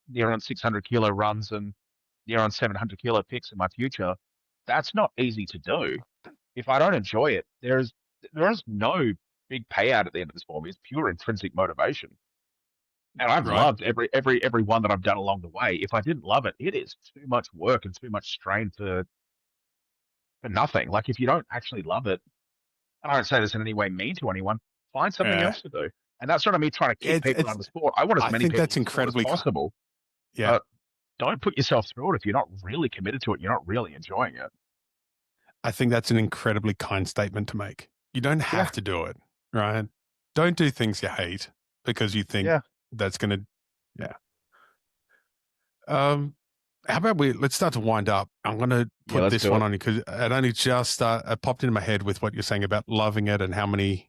near on 600 kilo runs and near on 700 kilo picks in my future. That's not easy to do. If I don't enjoy it, there is no big payout at the end of this for me. It's pure intrinsic motivation. And I've Right? loved every one that I've done along the way. If I didn't love it, it is too much work and too much strain for nothing. Like if you don't actually love it, and I don't say this in any way mean to anyone, find something Uh, else to do. And that's not me trying to kick people out of it's the sport. I want as I many think people that's in the sport as incredibly possible, yeah. but don't put yourself through it if you're not really committed to it. You're not really enjoying it. I think that's an incredibly kind statement to make. You don't Yeah, have to do it, right? Don't do things you hate because you think yeah, that's going to yeah. How about let's start to wind up. I'm going to yeah. put Let's this do one it. on you because it only just it popped into my head with what you're saying about loving it and how many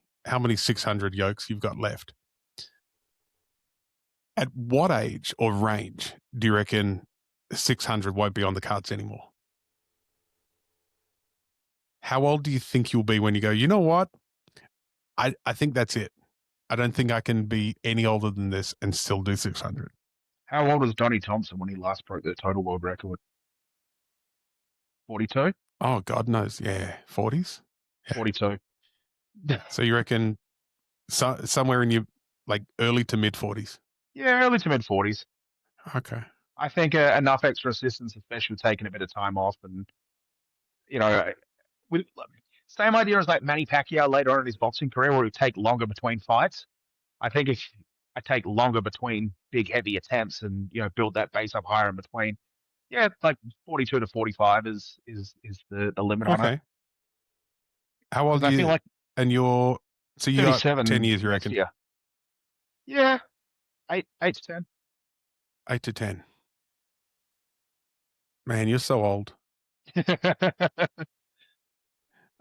600 yokes you've got left. At what age or range do you reckon 600 won't be on the cards anymore? How old do you think you'll be when you go, you know what? I think that's it. I don't think I can be any older than this and still do 600. How old was Donnie Thompson when he last broke the total world record? 42? Oh, God knows. Yeah. 40s? Yeah. 42. So you reckon somewhere in your like early to mid 40s? Yeah, early to mid 40s. Okay. I think enough extra assistance, especially taking a bit of time off, and you know, with same idea as like Manny Pacquiao later on in his boxing career, where he would take longer between fights. I think if I take longer between big heavy attempts and build that base up higher in between, yeah, like 42 to 45 is the limit on it. Okay. How old Because are I feel you? like And so you got 10 37 years, you next reckon? year. Yeah, 8 to 10. 8 to 10. Man, you're so old.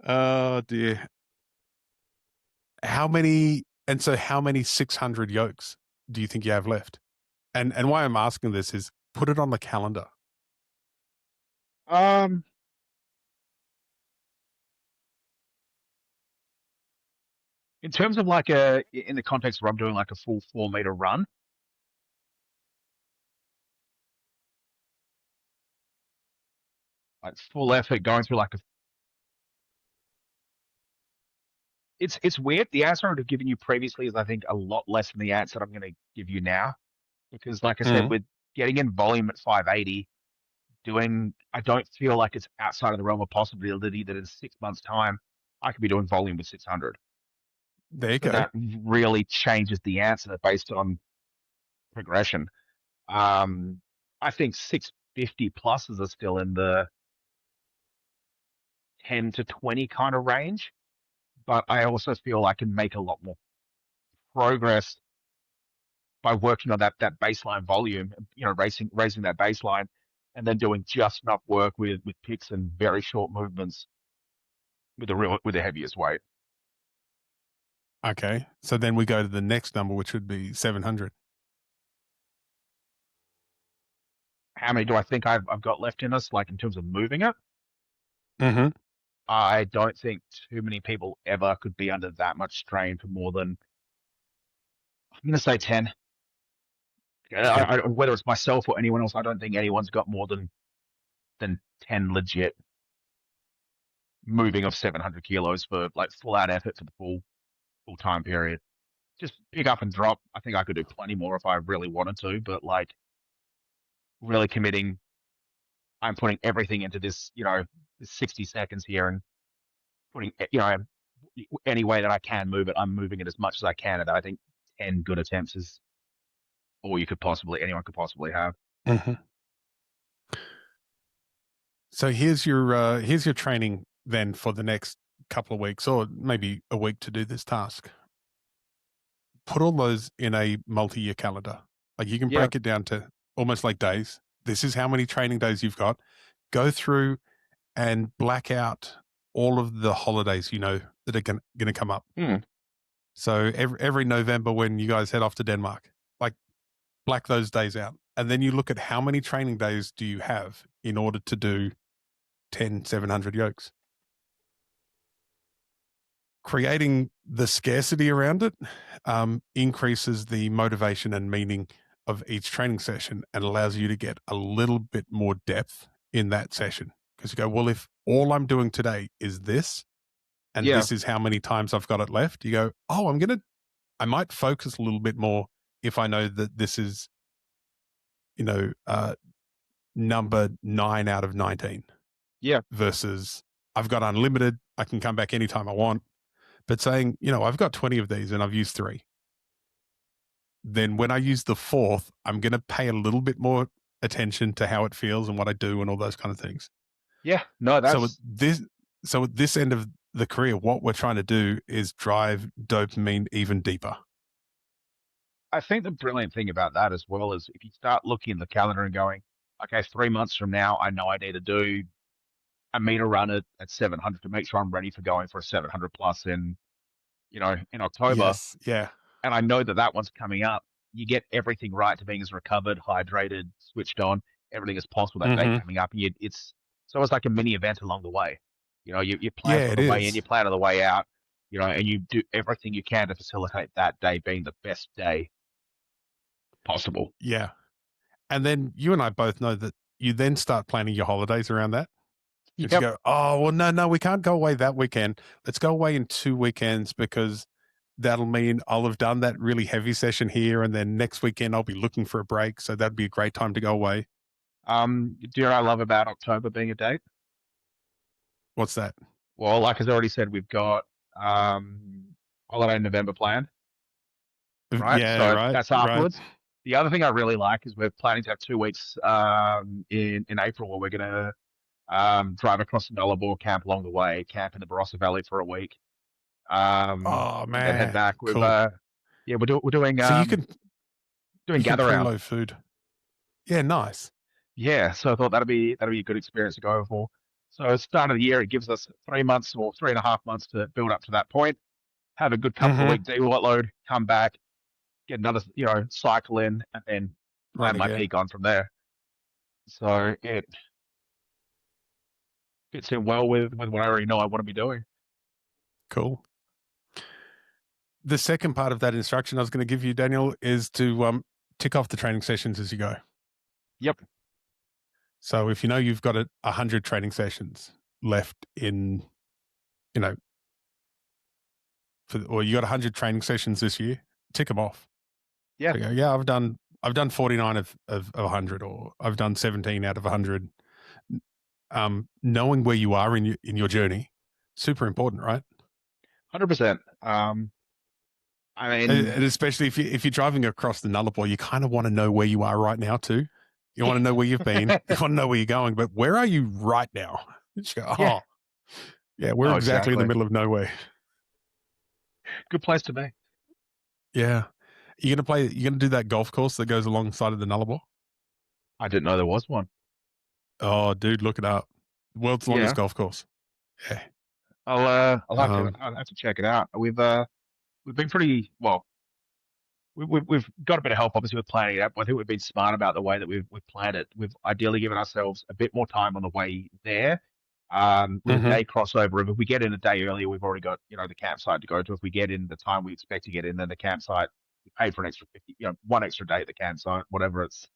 Oh dear. How many 600 yolks do you think you have left? And why I'm asking this is put it on the calendar. Um, in terms of in the context where I'm doing like a full 4 meter run, like full effort going through it's weird. The answer I would have given you previously is I think a lot less than the answer I'm going to give you now because, like I said, Mm. with getting in volume at 580, I don't feel like it's outside of the realm of possibility that in 6 months' time I could be doing volume with 600. There you So go. that really changes the answer based on progression. Um, I think 650 pluses are still in the 10 to 20 kind of range, but I also feel I can make a lot more progress by working on that baseline volume, raising that baseline, and then doing just enough work with picks and very short movements with the heaviest weight. Okay. So then we go to the next number, which would be 700. How many do I think I've got left in us, like in terms of moving it? Mm-hmm. I don't think too many people ever could be under that much strain for more than I'm going to say 10. Okay. Whether it's myself or anyone else, I don't think anyone's got more than 10 legit moving of 700 kilos for like full out effort for the full time period. Just pick up and drop. I think I could do plenty more if I really wanted to, but like really committing, I'm putting everything into this 60 seconds here and putting, any way that I can move it, I'm moving it as much as I can. And I think 10 good attempts is all anyone could possibly have. Mm-hmm. So here's your training then for the next couple of weeks, or maybe a week to do this task. Put all those in a multi-year calendar. Like you can Yeah. break it down to almost like days. This is how many training days you've got. Go through and black out all of the holidays that are going to come up. Hmm. So every November when you guys head off to Denmark, like black those days out. And then you look at how many training days do you have in order to do 700 yokes. Creating the scarcity around it increases the motivation and meaning of each training session and allows you to get a little bit more depth in that session. Because you go, well, if all I'm doing today is this, and Yeah. this is how many times I've got it left, you go, oh, I might focus a little bit more if I know that this is, number 9 out of 19. Yeah. Versus I've got unlimited, I can come back anytime I want. But saying, I've got 20 of these and I've used 3. Then when I use the 4th, I'm going to pay a little bit more attention to how it feels and what I do and all those kind of things. Yeah. No, So at this end of the career, what we're trying to do is drive dopamine even deeper. I think the brilliant thing about that as well is if you start looking at the calendar and going, okay, 3 months from now, I know I need to do a meter run at 700 to make sure I'm ready for going for a 700 plus in October. Yes. Yeah. And I know that one's coming up. You get everything right to being as recovered, hydrated, switched on, everything as possible that date Mm-hmm. coming up. And it's almost like a mini event along the way. You plan Yeah, for it the way in, is. you plan on the way out, and you do everything you can to facilitate that day being the best day possible. Yeah. And then you and I both know that you then start planning your holidays around that. And you Yep. go, oh, well, no, we can't go away that weekend. Let's go away in 2 weekends because that'll mean I'll have done that really heavy session here. And then next weekend, I'll be looking for a break. So that'd be a great time to go away. Do you know what I love about October being a date? What's that? Well, like as I already said, we've got holiday in November planned. right? Yeah, So right, that's right. afterwards. The other thing I really like is we're planning to have 2 weeks in April where we're gonna drive across the Nullarbor, camp along the way, camp in the Barossa Valley for a week, Oh and then head man, back with cool. yeah, we're doing So you can gather round. preload food. Yeah, nice. Yeah, so I thought that'd be a good experience to go for. So start of the year, it gives us 3 months or 3.5 months to build up to that point. Have a good couple of Mm-hmm. week deload load, come back, get another cycle in, and then Right plan my again. peak on from there. So it fits in well with what I already know I want to be doing. Cool. The second part of that instruction I was going to give you, Daniel, is to tick off the training sessions as you go. Yep. So if you know you've got 100 training sessions left in, or you got 100 training sessions this year, tick them off. Yeah. So go, yeah, I've done 49 of 100, or I've done 17 out of 100. Knowing where you are in your journey, super important, right? 100%. I mean, And especially if you're driving across the Nullarbor, you kind of want to know where you are right now too. You want to know where you've been. You want to know where you're going, but where are you right now? You just go, yeah. oh, yeah, we're No, exactly in the exactly. middle of nowhere. Good place to be. Yeah. You're going to do that golf course that goes alongside of the Nullarbor? I didn't know there was one. Oh, dude, look it up. World's longest Yeah. golf course. Yeah. I'll have to check it out. We've been pretty well. We've got a bit of help, obviously, with planning it out. But I think we've been smart about the way that we've planned it. We've ideally given ourselves a bit more time on the way there, with a Mm-hmm. day crossover. If we get in a day earlier, we've already got the campsite to go to. If we get in the time we expect to get in, then the campsite we pay for an extra 50, one extra day at the campsite, whatever. It's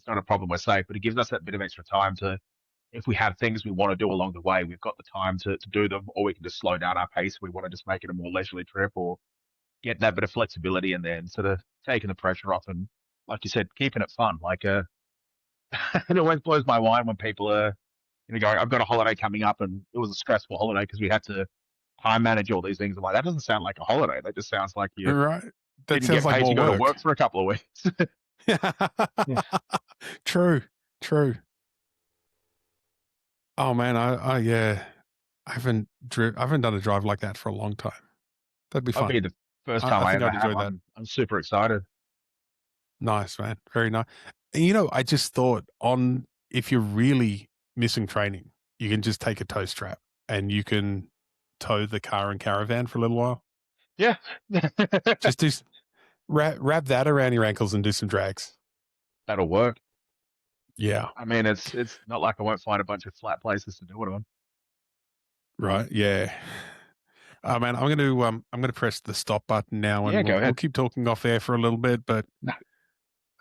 not a problem. We're safe, but it gives us that bit of extra time to, if we have things we want to do along the way, we've got the time to do them, or we can just slow down our pace. We want to just make it a more leisurely trip, or getting that bit of flexibility and then sort of taking the pressure off and, like you said, keeping it fun. Like, it always blows my mind when people are, going, I've got a holiday coming up and it was a stressful holiday because we had to time manage all these things. I'm like, that doesn't sound like a holiday. That just sounds like you Right. That didn't sounds get like paid to more go to work. work for a couple of weeks. Yeah. True. True. Oh man, yeah, I haven't done a drive like that for a long time. That'd be That'll fun. be the first I time I think ever I'd have. enjoy that. I'm super excited. Nice, man. Very nice. And I just thought if you're really missing training, you can just take a tow strap and you can tow the car and caravan for a little while. Yeah. Just wrap that around your ankles and do some drags. That'll work. Yeah. I mean, it's not like I won't find a bunch of flat places to do it on. Right. Yeah. Man, I'm gonna press the stop button now, Yeah, and go we'll ahead. keep talking off air for a little bit. But No,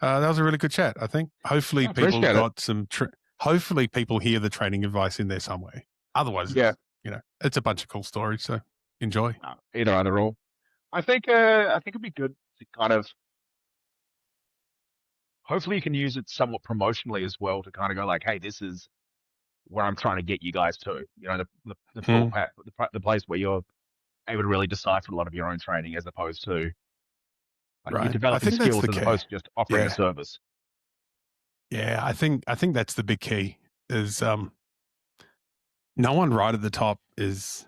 that was a really good chat. I think hopefully I people appreciate it. got some. Hopefully people hear the training advice in there somewhere. Otherwise, Yeah. it's a bunch of cool stories. So enjoy. Either or. I think it'd be good to kind of, hopefully you can use it somewhat promotionally as well to kind of go like, hey, this is where I'm trying to get you guys to. The full Hmm. path, the place where you're able to really decipher a lot of your own training as opposed to like you're Right. I developing think that's skills the as key. opposed to just offering a Yeah. service. Yeah. I think that's the big key. Is no one right at the top is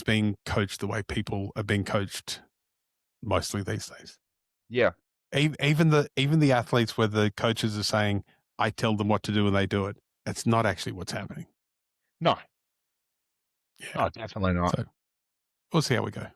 being coached the way people are being coached mostly these days. Yeah. Even the athletes where the coaches are saying, I tell them what to do and they do it. It's not actually what's happening. No. Yeah. No, definitely not. So we'll see how we go.